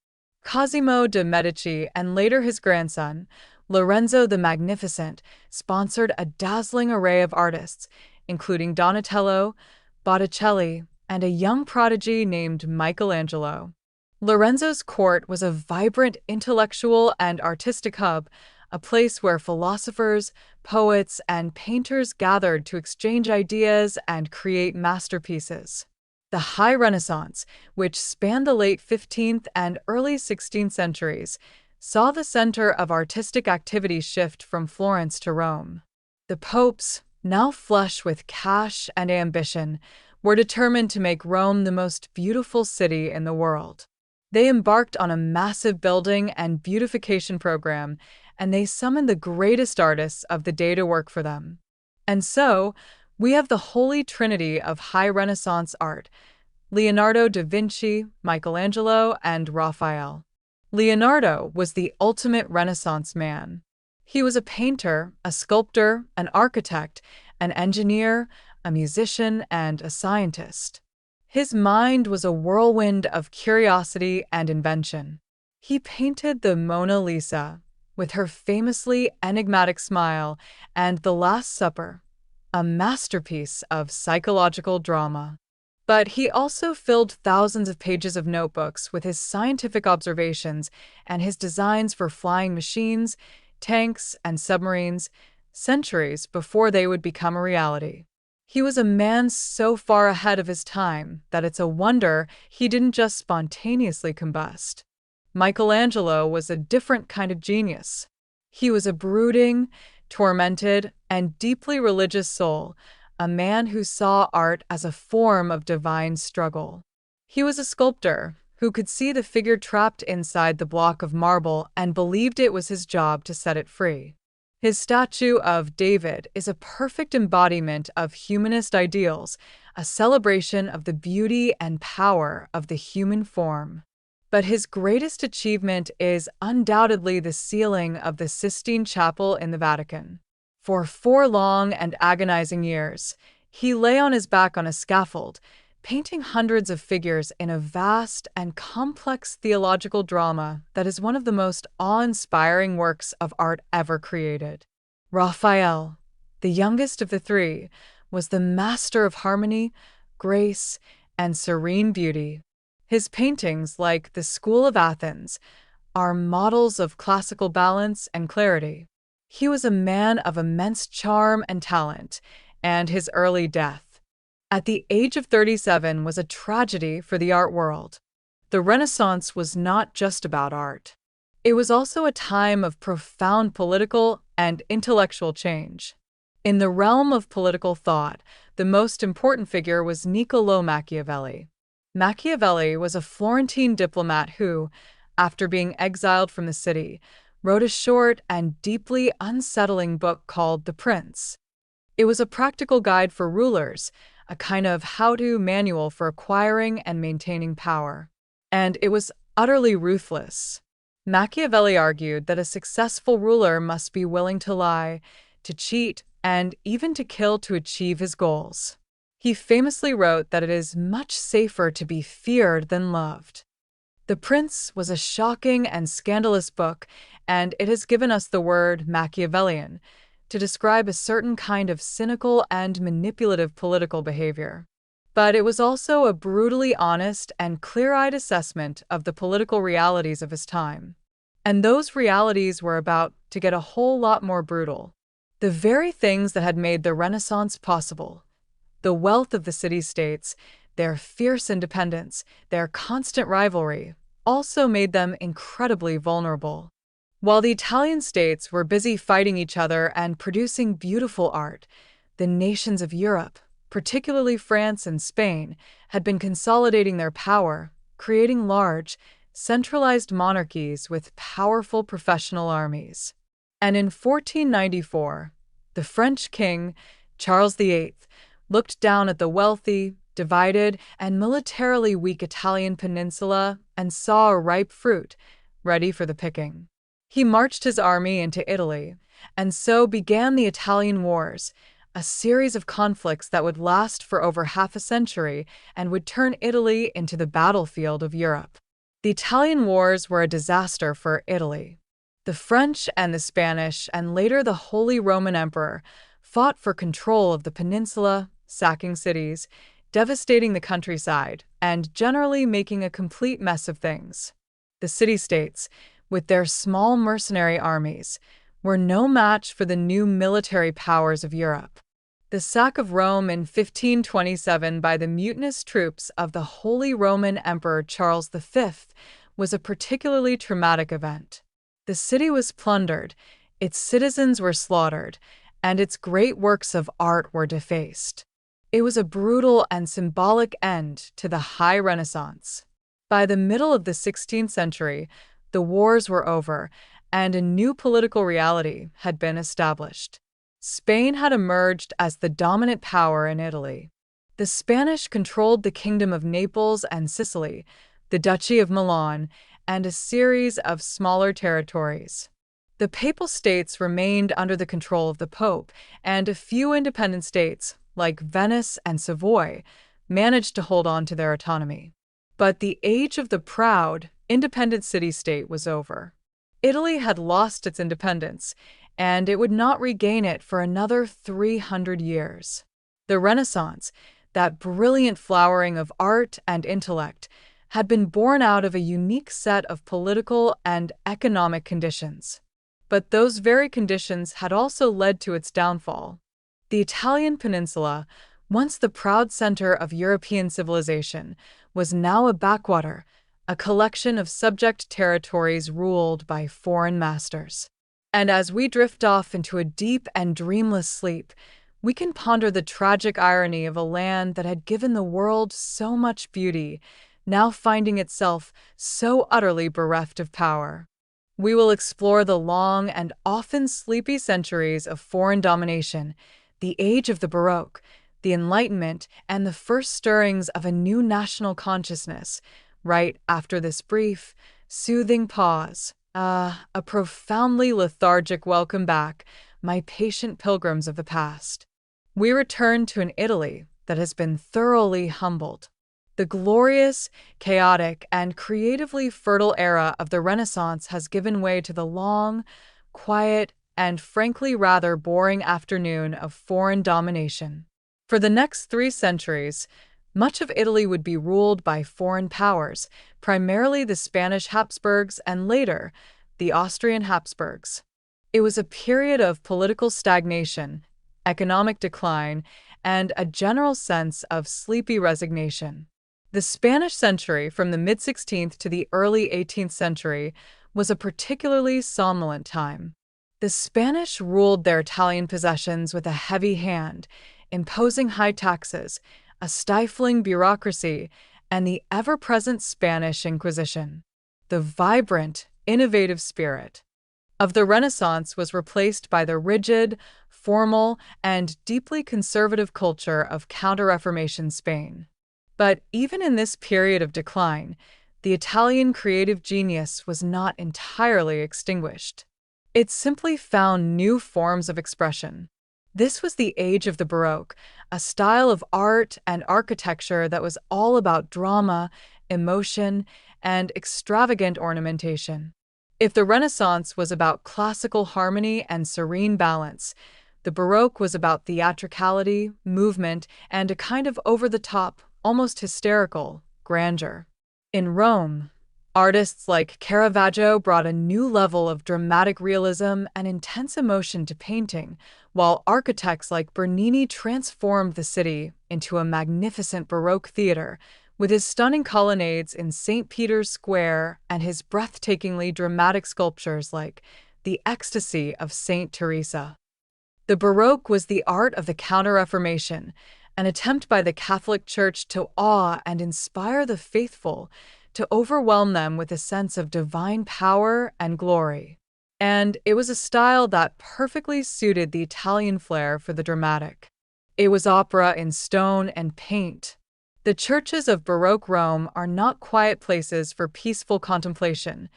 Cosimo de' Medici and later his grandson, Lorenzo the Magnificent, sponsored a dazzling array of artists, including Donatello, Botticelli, and a young prodigy named Michelangelo. Lorenzo's court was a vibrant intellectual and artistic hub, a place where philosophers, poets, and painters gathered to exchange ideas and create masterpieces. The High Renaissance, which spanned the late 15th and early 16th centuries, saw the center of artistic activity shift from Florence to Rome. The popes, now flush with cash and ambition, were determined to make Rome the most beautiful city in the world. They embarked on a massive building and beautification program, and they summoned the greatest artists of the day to work for them. And so, we have the holy trinity of high Renaissance art: Leonardo da Vinci, Michelangelo, and Raphael. Leonardo was the ultimate Renaissance man. He was a painter, a sculptor, an architect, an engineer, a musician, and a scientist. His mind was a whirlwind of curiosity and invention. He painted the Mona Lisa, with her famously enigmatic smile, and The Last Supper, a masterpiece of psychological drama. But he also filled thousands of pages of notebooks with his scientific observations and his designs for flying machines, tanks, and submarines centuries before they would become a reality. He was a man so far ahead of his time that it's a wonder he didn't just spontaneously combust. Michelangelo was a different kind of genius. He was a brooding, tormented, and deeply religious soul, a man who saw art as a form of divine struggle. He was a sculptor who could see the figure trapped inside the block of marble and believed it was his job to set it free. His statue of David is a perfect embodiment of humanist ideals, a celebration of the beauty and power of the human form. But his greatest achievement is undoubtedly the ceiling of the Sistine Chapel in the Vatican. For 4 long and agonizing years, he lay on his back on a scaffold, painting hundreds of figures in a vast and complex theological drama that is one of the most awe-inspiring works of art ever created. Raphael, the youngest of the 3, was the master of harmony, grace, and serene beauty. His paintings, like the School of Athens, are models of classical balance and clarity. He was a man of immense charm and talent, and his early death, at the age of 37, was a tragedy for the art world. The Renaissance was not just about art. It was also a time of profound political and intellectual change. In the realm of political thought, the most important figure was Niccolò Machiavelli. Machiavelli was a Florentine diplomat who, after being exiled from the city, wrote a short and deeply unsettling book called The Prince. It was a practical guide for rulers, a kind of how-to manual for acquiring and maintaining power. And it was utterly ruthless. Machiavelli argued that a successful ruler must be willing to lie, to cheat, and even to kill to achieve his goals. He famously wrote that it is much safer to be feared than loved. The Prince was a shocking and scandalous book, and it has given us the word Machiavellian to describe a certain kind of cynical and manipulative political behavior. But it was also a brutally honest and clear-eyed assessment of the political realities of his time. And those realities were about to get a whole lot more brutal. The very things that had made the Renaissance possible, the wealth of the city-states, their fierce independence, their constant rivalry, also made them incredibly vulnerable. While the Italian states were busy fighting each other and producing beautiful art, the nations of Europe, particularly France and Spain, had been consolidating their power, creating large, centralized monarchies with powerful professional armies. And in 1494, the French king, Charles VIII, looked down at the wealthy, divided, and militarily weak Italian peninsula and saw a ripe fruit, ready for the picking. He marched his army into Italy, and so began the Italian Wars, a series of conflicts that would last for over half a century and would turn Italy into the battlefield of Europe. The Italian Wars were a disaster for Italy. The French and the Spanish, and later the Holy Roman Emperor, fought for control of the peninsula, sacking cities, devastating the countryside, and generally making a complete mess of things. The city-states, with their small mercenary armies, were no match for the new military powers of Europe. The sack of Rome in 1527 by the mutinous troops of the Holy Roman Emperor Charles V was a particularly traumatic event. The city was plundered, its citizens were slaughtered, and its great works of art were defaced. It was a brutal and symbolic end to the High Renaissance. By the middle of the 16th century, the wars were over, and a new political reality had been established. Spain had emerged as the dominant power in Italy. The Spanish controlled the Kingdom of Naples and Sicily, the Duchy of Milan, and a series of smaller territories. The Papal States remained under the control of the Pope, and a few independent states, like Venice and Savoy, managed to hold on to their autonomy. But the age of the proud, independent city-state was over. Italy had lost its independence, and it would not regain it for another 300 years. The Renaissance, that brilliant flowering of art and intellect, had been born out of a unique set of political and economic conditions. But those very conditions had also led to its downfall. The Italian peninsula, once the proud center of European civilization, was now a backwater, a collection of subject territories ruled by foreign masters. And as we drift off into a deep and dreamless sleep, we can ponder the tragic irony of a land that had given the world so much beauty, now finding itself so utterly bereft of power. We will explore the long and often sleepy centuries of foreign domination, the age of the Baroque, the Enlightenment, and the first stirrings of a new national consciousness, right after this brief, soothing pause. A profoundly lethargic welcome back, my patient pilgrims of the past. We return to an Italy that has been thoroughly humbled. The glorious, chaotic, and creatively fertile era of the Renaissance has given way to the long, quiet, and frankly rather boring afternoon of foreign domination. For the next 3 centuries, much of Italy would be ruled by foreign powers, primarily the Spanish Habsburgs and later, the Austrian Habsburgs. It was a period of political stagnation, economic decline, and a general sense of sleepy resignation. The Spanish century, from the mid-16th to the early 18th century, was a particularly somnolent time. The Spanish ruled their Italian possessions with a heavy hand, imposing high taxes, a stifling bureaucracy, and the ever-present Spanish Inquisition. The vibrant, innovative spirit of the Renaissance was replaced by the rigid, formal, and deeply conservative culture of Counter-Reformation Spain. But even in this period of decline, the Italian creative genius was not entirely extinguished. It simply found new forms of expression. This was the age of the Baroque, a style of art and architecture that was all about drama, emotion, and extravagant ornamentation. If the Renaissance was about classical harmony and serene balance, the Baroque was about theatricality, movement, and a kind of over-the-top, almost hysterical, grandeur. In Rome, artists like Caravaggio brought a new level of dramatic realism and intense emotion to painting, while architects like Bernini transformed the city into a magnificent Baroque theater, with his stunning colonnades in St. Peter's Square and his breathtakingly dramatic sculptures like the Ecstasy of St. Teresa. The Baroque was the art of the Counter-Reformation, an attempt by the Catholic Church to awe and inspire the faithful, to overwhelm them with a sense of divine power and glory. And it was a style that perfectly suited the Italian flair for the dramatic. It was opera in stone and paint. The churches of Baroque Rome are not quiet places for peaceful contemplation.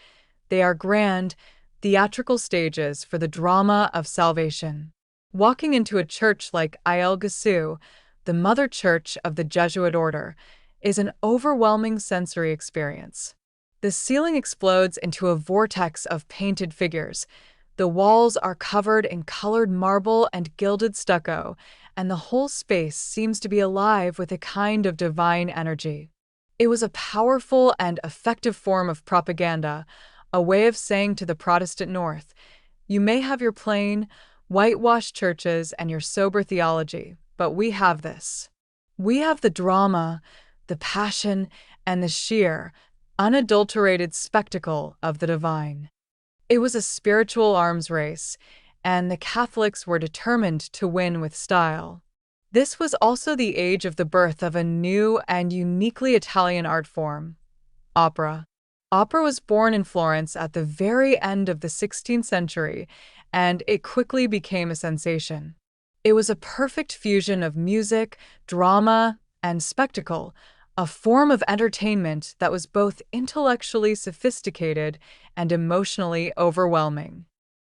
They are grand, theatrical stages for the drama of salvation. Walking into a church like Il Gesù, the mother church of the Jesuit order, is an overwhelming sensory experience. The ceiling explodes into a vortex of painted figures. The walls are covered in colored marble and gilded stucco, and the whole space seems to be alive with a kind of divine energy. It was a powerful and effective form of propaganda, a way of saying to the Protestant North, "You may have your plain, whitewashed churches and your sober theology, but we have this. We have the drama, the passion, and the sheer, unadulterated spectacle of the divine." It was a spiritual arms race, and the Catholics were determined to win with style. This was also the age of the birth of a new and uniquely Italian art form, opera. Opera was born in Florence at the very end of the 16th century, and it quickly became a sensation. It was a perfect fusion of music, drama, and spectacle, a form of entertainment that was both intellectually sophisticated and emotionally overwhelming.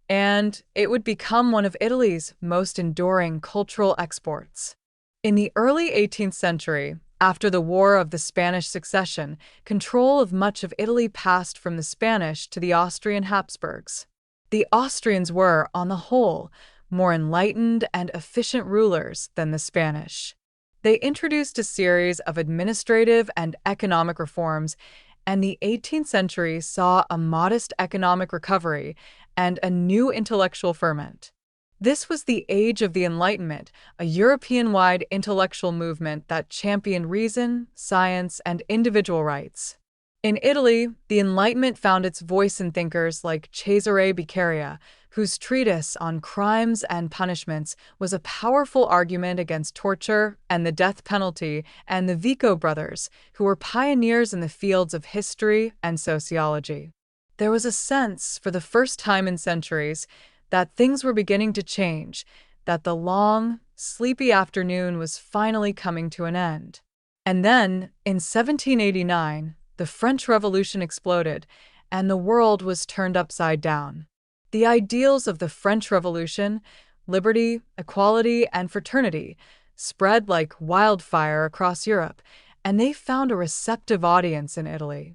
And it would become one of Italy's most enduring cultural exports. In the early 18th century, after the War of the Spanish Succession, control of much of Italy passed from the Spanish to the Austrian Habsburgs. The Austrians were, on the whole, more enlightened and efficient rulers than the Spanish. They introduced a series of administrative and economic reforms, and the 18th century saw a modest economic recovery and a new intellectual ferment. This was the age of the Enlightenment, a European-wide intellectual movement that championed reason, science, and individual rights. In Italy, the Enlightenment found its voice in thinkers like Cesare Beccaria, whose treatise on crimes and punishments was a powerful argument against torture and the death penalty, and the Vico brothers, who were pioneers in the fields of history and sociology. There was a sense, for the first time in centuries, that things were beginning to change, that the long, sleepy afternoon was finally coming to an end. And then, in 1789, the French Revolution exploded, and the world was turned upside down. The ideals of the French Revolution, liberty, equality, and fraternity, spread like wildfire across Europe, and they found a receptive audience in Italy.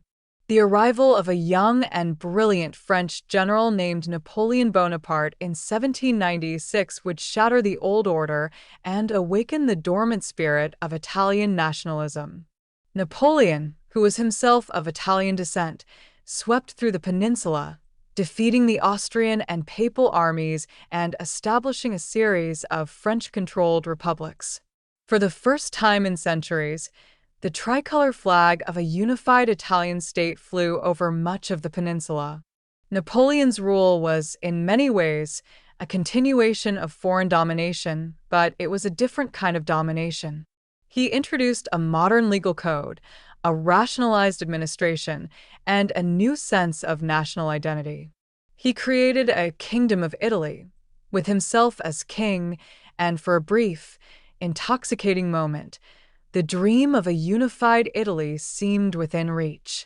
The arrival of a young and brilliant French general named Napoleon Bonaparte in 1796 would shatter the old order and awaken the dormant spirit of Italian nationalism. Napoleon, who was himself of Italian descent, swept through the peninsula, defeating the Austrian and Papal armies and establishing a series of French-controlled republics. For the first time in centuries, the tricolor flag of a unified Italian state flew over much of the peninsula. Napoleon's rule was, in many ways, a continuation of foreign domination, but it was a different kind of domination. He introduced a modern legal code, a rationalized administration, and a new sense of national identity. He created a Kingdom of Italy, with himself as king, and for a brief, intoxicating moment, the dream of a unified Italy seemed within reach.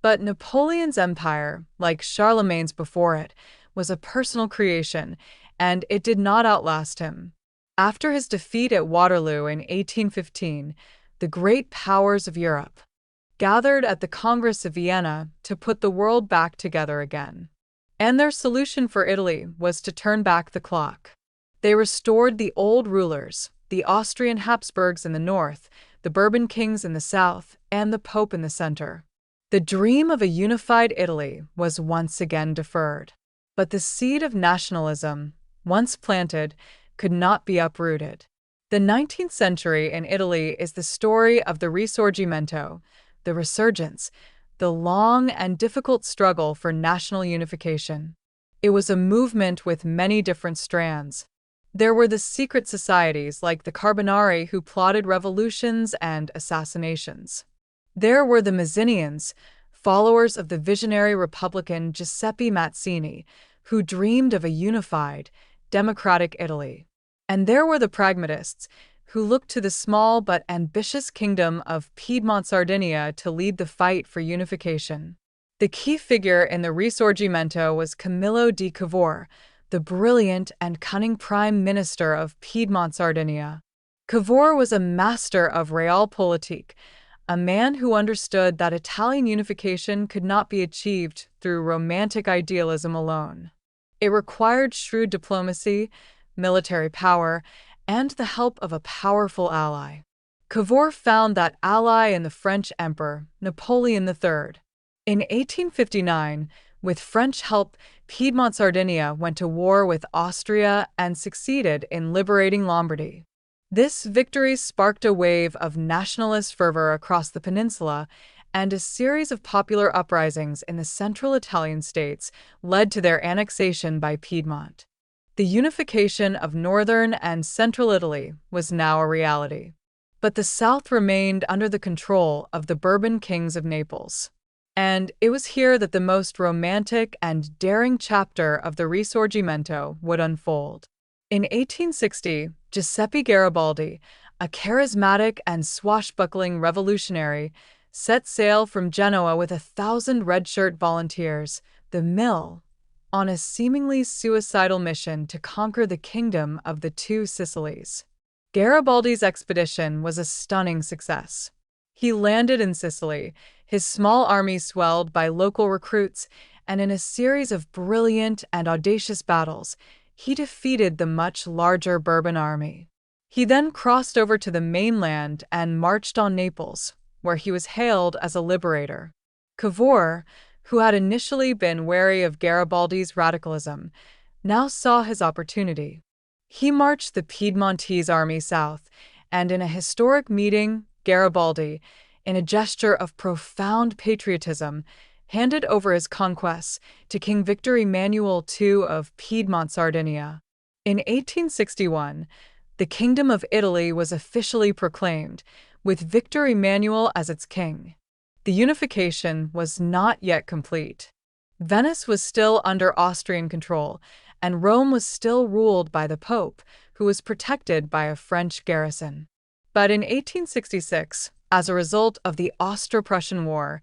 But Napoleon's empire, like Charlemagne's before it, was a personal creation, and it did not outlast him. After his defeat at Waterloo in 1815, the great powers of Europe gathered at the Congress of Vienna to put the world back together again. And their solution for Italy was to turn back the clock. They restored the old rulers, the Austrian Habsburgs in the north, the Bourbon kings in the south, and the Pope in the center. The dream of a unified Italy was once again deferred. But the seed of nationalism, once planted, could not be uprooted. The 19th century in Italy is the story of the Risorgimento, the resurgence, the long and difficult struggle for national unification. It was a movement with many different strands. There were the secret societies like the Carbonari who plotted revolutions and assassinations. There were the Mazzinians, followers of the visionary Republican Giuseppe Mazzini, who dreamed of a unified, democratic Italy. And there were the pragmatists, who looked to the small but ambitious kingdom of Piedmont-Sardinia to lead the fight for unification. The key figure in the Risorgimento was Camillo di Cavour, the brilliant and cunning prime minister of Piedmont-Sardinia. Cavour was a master of realpolitik, a man who understood that Italian unification could not be achieved through romantic idealism alone. It required shrewd diplomacy, military power, and the help of a powerful ally. Cavour found that ally in the French Emperor, Napoleon III. In 1859, with French help, Piedmont-Sardinia went to war with Austria and succeeded in liberating Lombardy. This victory sparked a wave of nationalist fervor across the peninsula, and a series of popular uprisings in the central Italian states led to their annexation by Piedmont. The unification of northern and central Italy was now a reality. But the south remained under the control of the Bourbon kings of Naples. And it was here that the most romantic and daring chapter of the Risorgimento would unfold. In 1860, Giuseppe Garibaldi, a charismatic and swashbuckling revolutionary, set sail from Genoa with 1,000 red-shirt volunteers, the Mill, on a seemingly suicidal mission to conquer the kingdom of the Two Sicilies. Garibaldi's expedition was a stunning success. He landed in Sicily, his small army swelled by local recruits, and in a series of brilliant and audacious battles, he defeated the much larger Bourbon army. He then crossed over to the mainland and marched on Naples, where he was hailed as a liberator. Cavour, who had initially been wary of Garibaldi's radicalism, now saw his opportunity. He marched the Piedmontese army south, and in a historic meeting, Garibaldi, in a gesture of profound patriotism, handed over his conquests to King Victor Emmanuel II of Piedmont, Sardinia. In 1861, the Kingdom of Italy was officially proclaimed, with Victor Emmanuel as its king. The unification was not yet complete. Venice was still under Austrian control, and Rome was still ruled by the Pope, who was protected by a French garrison. But in 1866, as a result of the Austro-Prussian War,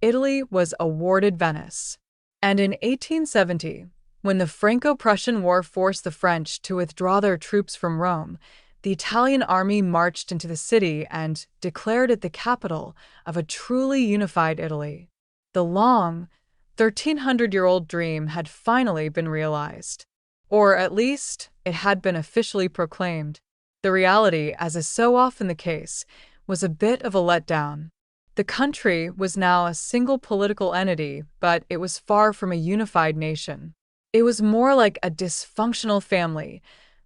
Italy was awarded Venice. And in 1870, when the Franco-Prussian War forced the French to withdraw their troops from Rome, the Italian army marched into the city and declared it the capital of a truly unified Italy. The long, 1,300-year-old dream had finally been realized. Or at least, it had been officially proclaimed. The reality, as is so often the case, was a bit of a letdown. The country was now a single political entity, but it was far from a unified nation. It was more like a dysfunctional family,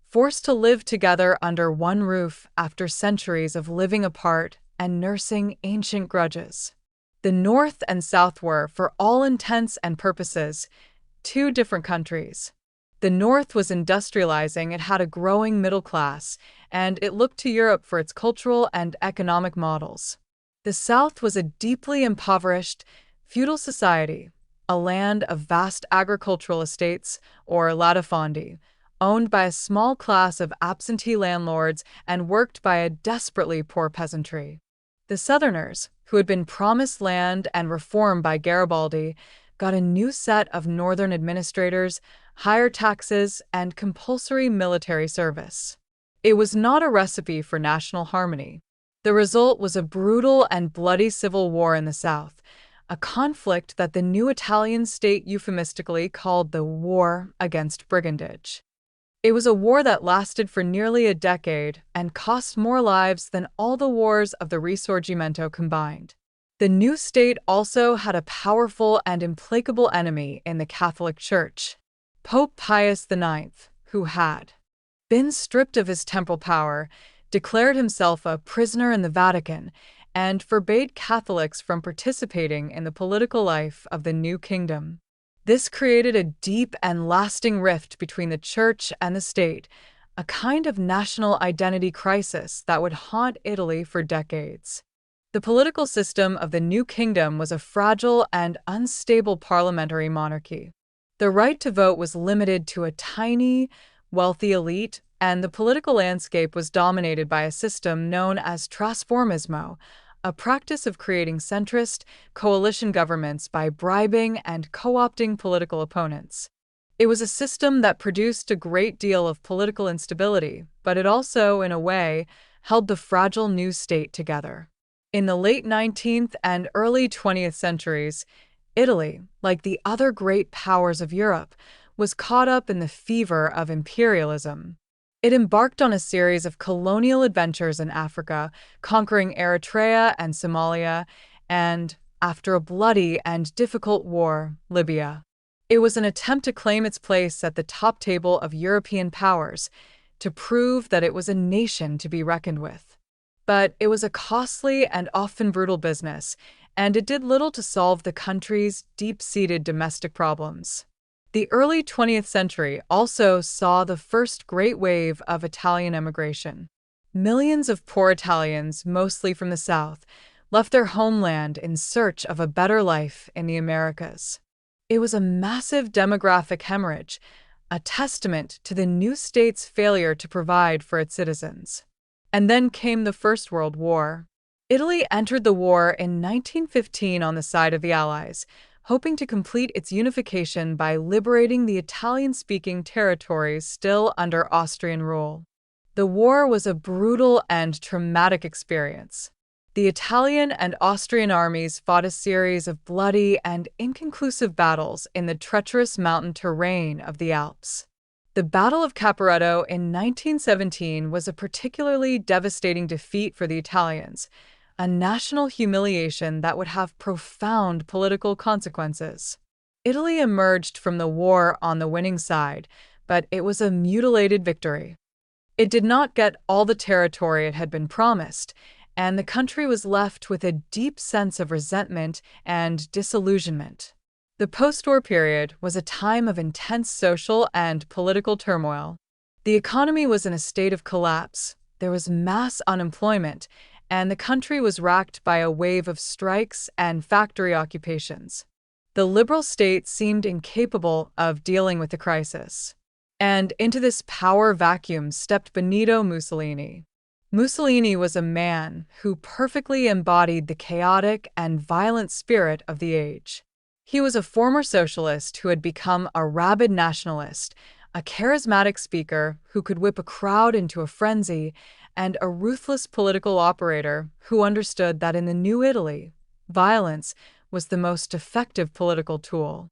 forced to live together under one roof after centuries of living apart and nursing ancient grudges. The North and South were, for all intents and purposes, two different countries. The North was industrializing, it had a growing middle class, and it looked to Europe for its cultural and economic models. The South was a deeply impoverished, feudal society, a land of vast agricultural estates, or latifondi, owned by a small class of absentee landlords and worked by a desperately poor peasantry. The Southerners, who had been promised land and reform by Garibaldi, got a new set of northern administrators, higher taxes, and compulsory military service. It was not a recipe for national harmony. The result was a brutal and bloody civil war in the South, a conflict that the new Italian state euphemistically called the War Against Brigandage. It was a war that lasted for nearly a decade and cost more lives than all the wars of the Risorgimento combined. The new state also had a powerful and implacable enemy in the Catholic Church, Pope Pius IX, who had been stripped of his temporal power, declared himself a prisoner in the Vatican, and forbade Catholics from participating in the political life of the new kingdom. This created a deep and lasting rift between the Church and the state, a kind of national identity crisis that would haunt Italy for decades. The political system of the new kingdom was a fragile and unstable parliamentary monarchy. The right to vote was limited to a tiny, wealthy elite, and the political landscape was dominated by a system known as trasformismo, a practice of creating centrist, coalition governments by bribing and co-opting political opponents. It was a system that produced a great deal of political instability, but it also, in a way, held the fragile new state together. In the late 19th and early 20th centuries, Italy, like the other great powers of Europe, was caught up in the fever of imperialism. It embarked on a series of colonial adventures in Africa, conquering Eritrea and Somalia, and, after a bloody and difficult war, Libya. It was an attempt to claim its place at the top table of European powers, to prove that it was a nation to be reckoned with. But it was a costly and often brutal business, and it did little to solve the country's deep-seated domestic problems. The early 20th century also saw the first great wave of Italian emigration. Millions of poor Italians, mostly from the South, left their homeland in search of a better life in the Americas. It was a massive demographic hemorrhage, a testament to the new state's failure to provide for its citizens. And then came the First World War. Italy entered the war in 1915 on the side of the Allies, hoping to complete its unification by liberating the Italian-speaking territories still under Austrian rule. The war was a brutal and traumatic experience. The Italian and Austrian armies fought a series of bloody and inconclusive battles in the treacherous mountain terrain of the Alps. The Battle of Caporetto in 1917 was a particularly devastating defeat for the Italians, a national humiliation that would have profound political consequences. Italy emerged from the war on the winning side, but it was a mutilated victory. It did not get all the territory it had been promised, and the country was left with a deep sense of resentment and disillusionment. The post-war period was a time of intense social and political turmoil. The economy was in a state of collapse, there was mass unemployment, and the country was racked by a wave of strikes and factory occupations. The liberal state seemed incapable of dealing with the crisis. And into this power vacuum stepped Benito Mussolini. Mussolini was a man who perfectly embodied the chaotic and violent spirit of the age. He was a former socialist who had become a rabid nationalist, a charismatic speaker who could whip a crowd into a frenzy, and a ruthless political operator who understood that in the new Italy, violence was the most effective political tool.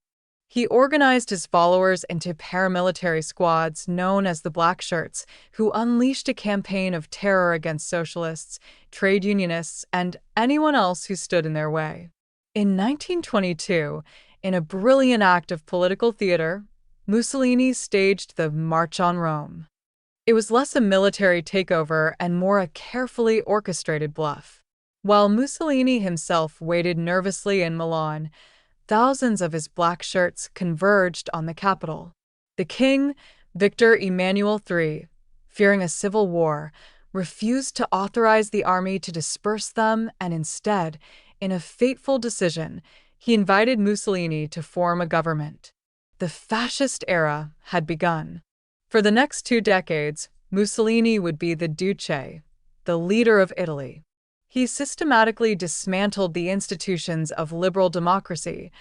He organized his followers into paramilitary squads known as the Black Shirts, who unleashed a campaign of terror against socialists, trade unionists, and anyone else who stood in their way. In 1922, in a brilliant act of political theater, Mussolini staged the March on Rome. It was less a military takeover and more a carefully orchestrated bluff. While Mussolini himself waited nervously in Milan, thousands of his black shirts converged on the capital. The king, Victor Emmanuel III, fearing a civil war, refused to authorize the army to disperse them, and instead, in a fateful decision, he invited Mussolini to form a government. The fascist era had begun. For the next 2 decades, Mussolini would be the Duce, the leader of Italy. He systematically dismantled the institutions of liberal democracy,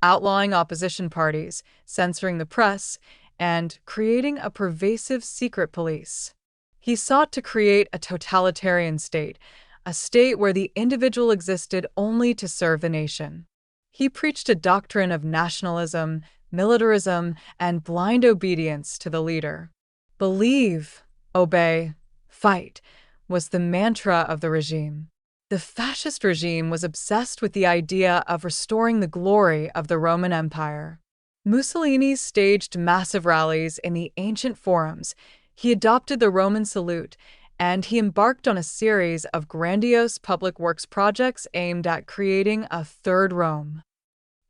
outlawing opposition parties, censoring the press, and creating a pervasive secret police. He sought to create a totalitarian state, a state where the individual existed only to serve the nation. He preached a doctrine of nationalism, militarism, and blind obedience to the leader. Believe, obey, fight was the mantra of the regime. The fascist regime was obsessed with the idea of restoring the glory of the Roman Empire. Mussolini staged massive rallies in the ancient forums, he adopted the Roman salute, and he embarked on a series of grandiose public works projects aimed at creating a third Rome.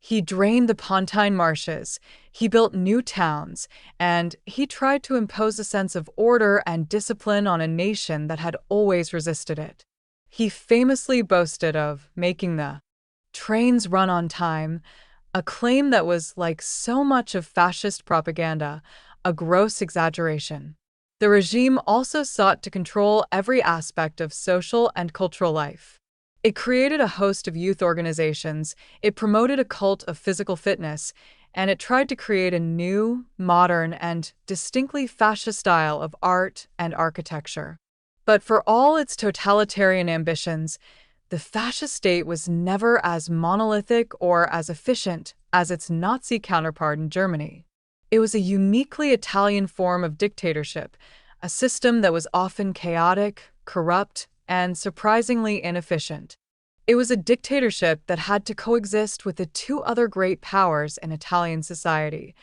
He drained the Pontine marshes, he built new towns, and he tried to impose a sense of order and discipline on a nation that had always resisted it. He famously boasted of making the trains run on time, a claim that was, like so much of fascist propaganda, a gross exaggeration. The regime also sought to control every aspect of social and cultural life. It created a host of youth organizations, it promoted a cult of physical fitness, and it tried to create a new, modern, and distinctly fascist style of art and architecture. But for all its totalitarian ambitions, the fascist state was never as monolithic or as efficient as its Nazi counterpart in Germany. It was a uniquely Italian form of dictatorship, a system that was often chaotic, corrupt, and surprisingly inefficient. It was a dictatorship that had to coexist with the 2 other great powers in Italian society,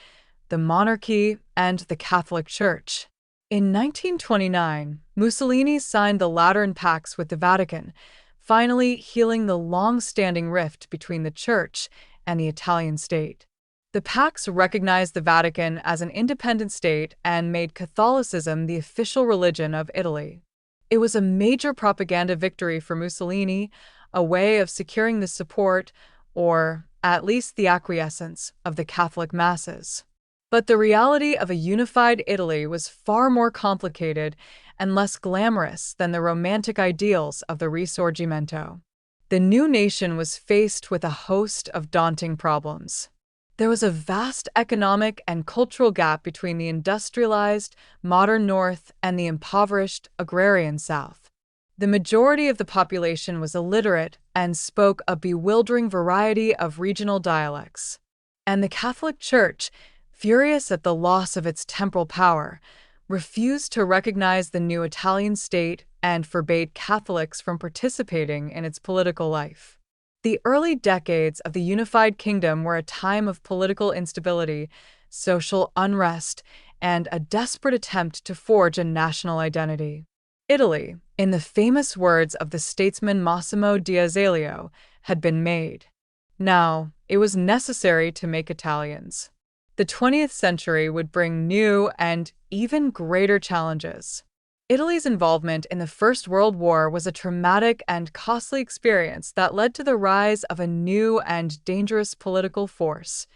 the monarchy and the Catholic Church. In 1929, Mussolini signed the Lateran Pacts with the Vatican, finally healing the long-standing rift between the Church and the Italian state. The pacts recognized the Vatican as an independent state and made Catholicism the official religion of Italy. It was a major propaganda victory for Mussolini, a way of securing the support, or at least the acquiescence, of the Catholic masses. But the reality of a unified Italy was far more complicated and less glamorous than the romantic ideals of the Risorgimento. The new nation was faced with a host of daunting problems. There was a vast economic and cultural gap between the industrialized, modern North and the impoverished, agrarian South. The majority of the population was illiterate and spoke a bewildering variety of regional dialects. And the Catholic Church, furious at the loss of its temporal power, refused to recognize the new Italian state and forbade Catholics from participating in its political life. The early decades of the unified kingdom were a time of political instability, social unrest, and a desperate attempt to forge a national identity. Italy, in the famous words of the statesman Massimo d'Azeglio, had been made. Now, it was necessary to make Italians. The 20th century would bring new and even greater challenges. Italy's involvement in the First World War was a traumatic and costly experience that led to the rise of a new and dangerous political force: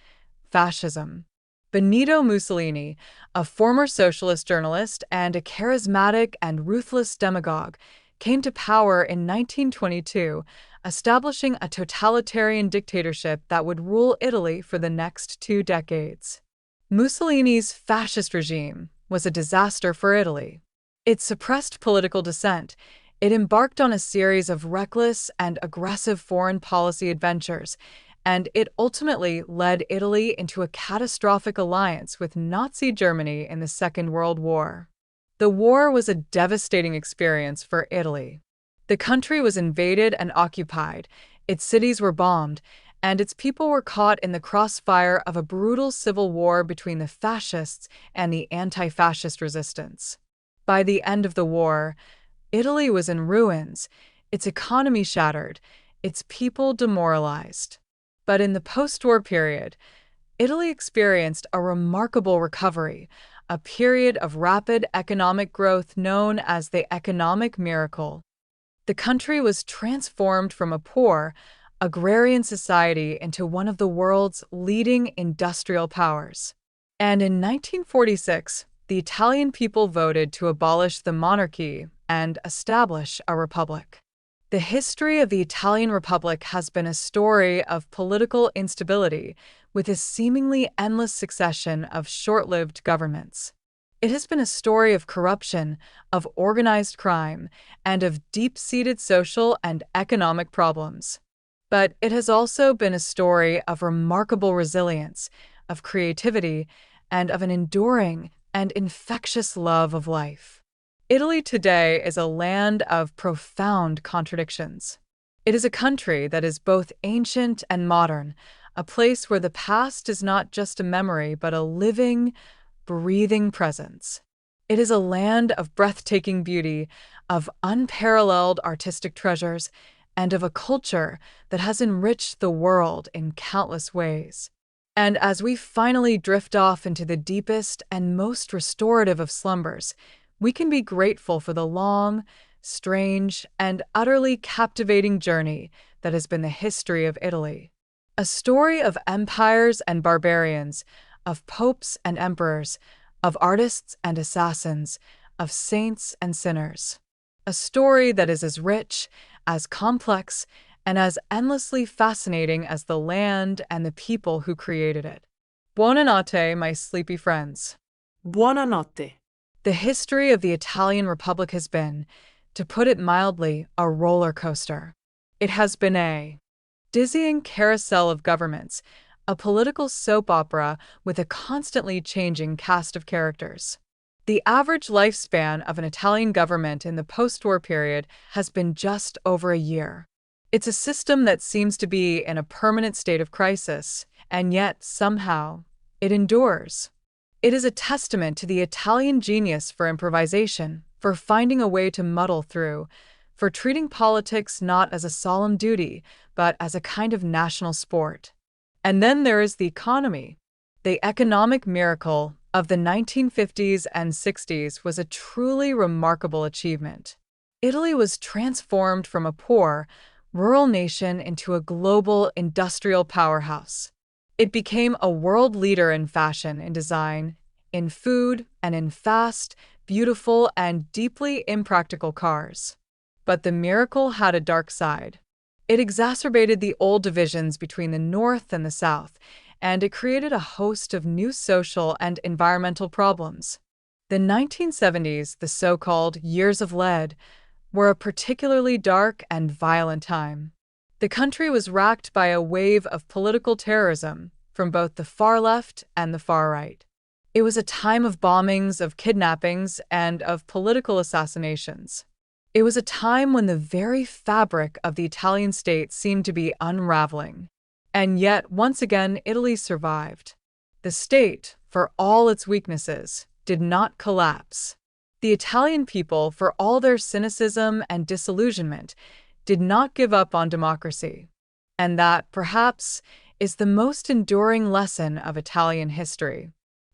fascism. Benito Mussolini, a former socialist journalist and a charismatic and ruthless demagogue, came to power in 1922, establishing a totalitarian dictatorship that would rule Italy for the next 2 decades. Mussolini's fascist regime was a disaster for Italy. It suppressed political dissent. It embarked on a series of reckless and aggressive foreign policy adventures, and it ultimately led Italy into a catastrophic alliance with Nazi Germany in the Second World War. The war was a devastating experience for Italy. The country was invaded and occupied, its cities were bombed, and its people were caught in the crossfire of a brutal civil war between the fascists and the anti-fascist resistance. By the end of the war, Italy was in ruins, its economy shattered, its people demoralized. But in the post-war period, Italy experienced a remarkable recovery, a period of rapid economic growth known as the economic miracle. The country was transformed from a poor, agrarian society into one of the world's leading industrial powers. And in 1946, the Italian people voted to abolish the monarchy and establish a republic. The history of the Italian Republic has been a story of political instability, with a seemingly endless succession of short-lived governments. It has been a story of corruption, of organized crime, and of deep-seated social and economic problems. But it has also been a story of remarkable resilience, of creativity, and of an enduring and infectious love of life. Italy today is a land of profound contradictions. It is a country that is both ancient and modern, a place where the past is not just a memory but a living, breathing presence. It is a land of breathtaking beauty, of unparalleled artistic treasures, and of a culture that has enriched the world in countless ways. And as we finally drift off into the deepest and most restorative of slumbers, we can be grateful for the long, strange, and utterly captivating journey that has been the history of Italy. A story of empires and barbarians, of popes and emperors, of artists and assassins, of saints and sinners. A story that is as rich, as complex, and as endlessly fascinating as the land and the people who created it. Buonanotte, my sleepy friends. Buonanotte. The history of the Italian Republic has been, to put it mildly, a roller coaster. It has been a dizzying carousel of governments, a political soap opera with a constantly changing cast of characters. The average lifespan of an Italian government in the post-war period has been just over a year. It's a system that seems to be in a permanent state of crisis, and yet, somehow, it endures. It is a testament to the Italian genius for improvisation, for finding a way to muddle through, for treating politics not as a solemn duty, but as a kind of national sport. And then there is the economy. The economic miracle of the 1950s and 60s was a truly remarkable achievement. Italy was transformed from a poor, rural nation into a global industrial powerhouse. It became a world leader in fashion, in design, in food, and in fast, beautiful, and deeply impractical cars. But the miracle had a dark side. It exacerbated the old divisions between the North and the South, and it created a host of new social and environmental problems. The 1970s, the so-called Years of Lead, were a particularly dark and violent time. The country was racked by a wave of political terrorism from both the far left and the far right. It was a time of bombings, of kidnappings, and of political assassinations. It was a time when the very fabric of the Italian state seemed to be unraveling. And yet, once again, Italy survived. The state, for all its weaknesses, did not collapse. The Italian people, for all their cynicism and disillusionment, did not give up on democracy. And that, perhaps, is the most enduring lesson of Italian history.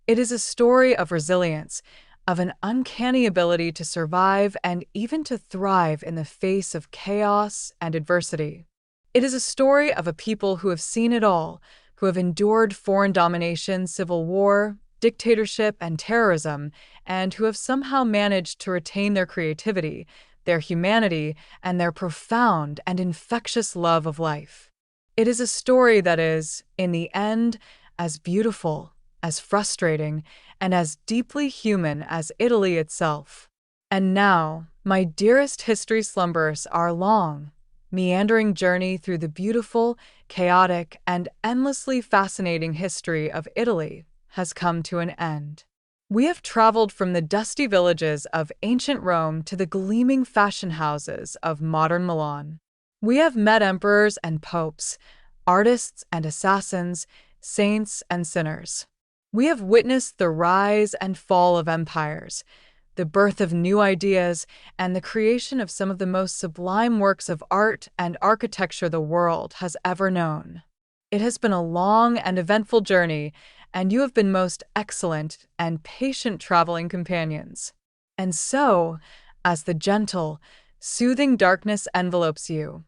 It is a story of resilience, of an uncanny ability to survive and even to thrive in the face of chaos and adversity. It is a story of a people who have seen it all, who have endured foreign domination, civil war, dictatorship, and terrorism, and who have somehow managed to retain their creativity, their humanity, and their profound and infectious love of life. It is a story that is, in the end, as beautiful, as frustrating, and as deeply human as Italy itself. And now, my dearest history slumberers, our long, meandering journey through the beautiful, chaotic, and endlessly fascinating history of Italy has come to an end. We have traveled from the dusty villages of ancient Rome to the gleaming fashion houses of modern Milan. We have met emperors and popes, artists and assassins, saints and sinners. We have witnessed the rise and fall of empires, the birth of new ideas, and the creation of some of the most sublime works of art and architecture the world has ever known. It has been a long and eventful journey, and you have been most excellent and patient traveling companions. And so, as the gentle, soothing darkness envelopes you,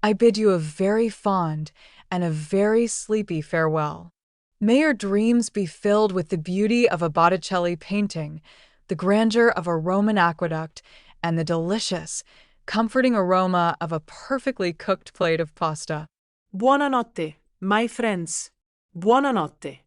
I bid you a very fond and a very sleepy farewell. May your dreams be filled with the beauty of a Botticelli painting, the grandeur of a Roman aqueduct, and the delicious, comforting aroma of a perfectly cooked plate of pasta. Buonanotte, my friends. Buonanotte.